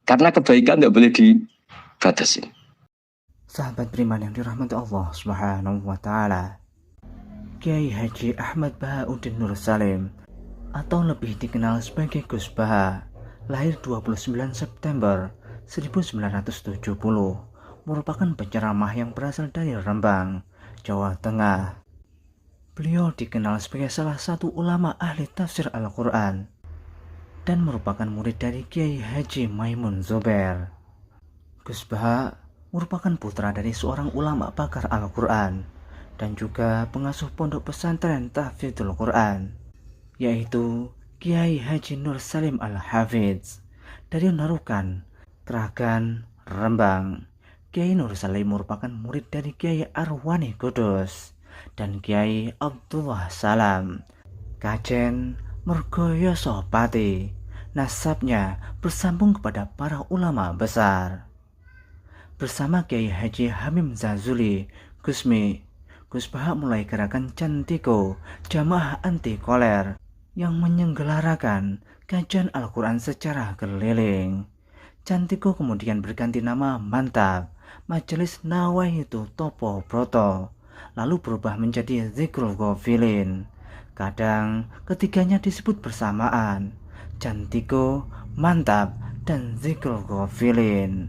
Karena kebaikan tidak boleh dibatasi. Sahabat beriman yang dirahmati Allah Subhanahu wa taala. Kiai Haji Ahmad Bahauddin Nur Salim atau lebih dikenal sebagai Gus Baha, lahir 29 September 1970. Merupakan penceramah yang berasal dari Rembang, Jawa Tengah. Beliau dikenal sebagai salah satu ulama ahli tafsir Al-Quran dan merupakan murid dari Kiai Haji Maimun Zubair. Gus Baha merupakan putra dari seorang ulama pakar Al-Quran dan juga pengasuh pondok pesantren Tahfidzul Quran, yaitu Kiai Haji Nur Salim Al-Hafidz dari Narukan, Kragan, Rembang. Kiai Nur Salim merupakan murid dari Kiai Arwani Kudus dan Kiai Abdullah Salam, Kajen Mergoyoso Pati. Nasabnya bersambung kepada para ulama besar. Bersama Kiai Haji Hamim Zazuli, Gusmi, Gus Baha mulai gerakan Cantiko, jamaah anti koler, yang menyelenggarakan kajian Al-Quran secara keliling. Cantiko kemudian berganti nama Mantap, Majelis Nawaitu Topo Broto, lalu berubah menjadi Zikrul Ghafilin. Kadang ketiganya disebut bersamaan, Cantiko, Mantap, dan Zikrul Ghafilin.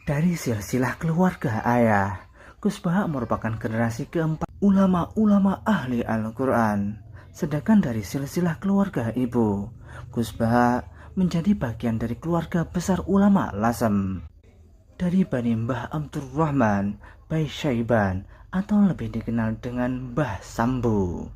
Dari silsilah keluarga ayah, Gus Baha merupakan generasi keempat ulama-ulama ahli Al-Quran. Sedangkan dari silsilah keluarga ibu, Gus Baha menjadi bagian dari keluarga besar ulama Lasem. Dari Bani Mbah Abdurrahman, Bai Syaiban, atau lebih dikenal dengan Mbah Sambu.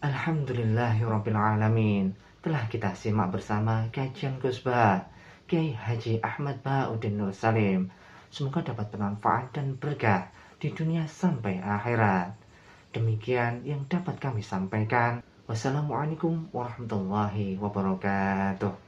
Alhamdulillahirrabbilalamin. Telah kita simak bersama kajian Gus Baha, Kiai Haji Ahmad Bahauddin Nur Salim. Semoga dapat bermanfaat dan berkah di dunia sampai akhirat. Demikian yang dapat kami sampaikan. Wassalamualaikum warahmatullahi wabarakatuh.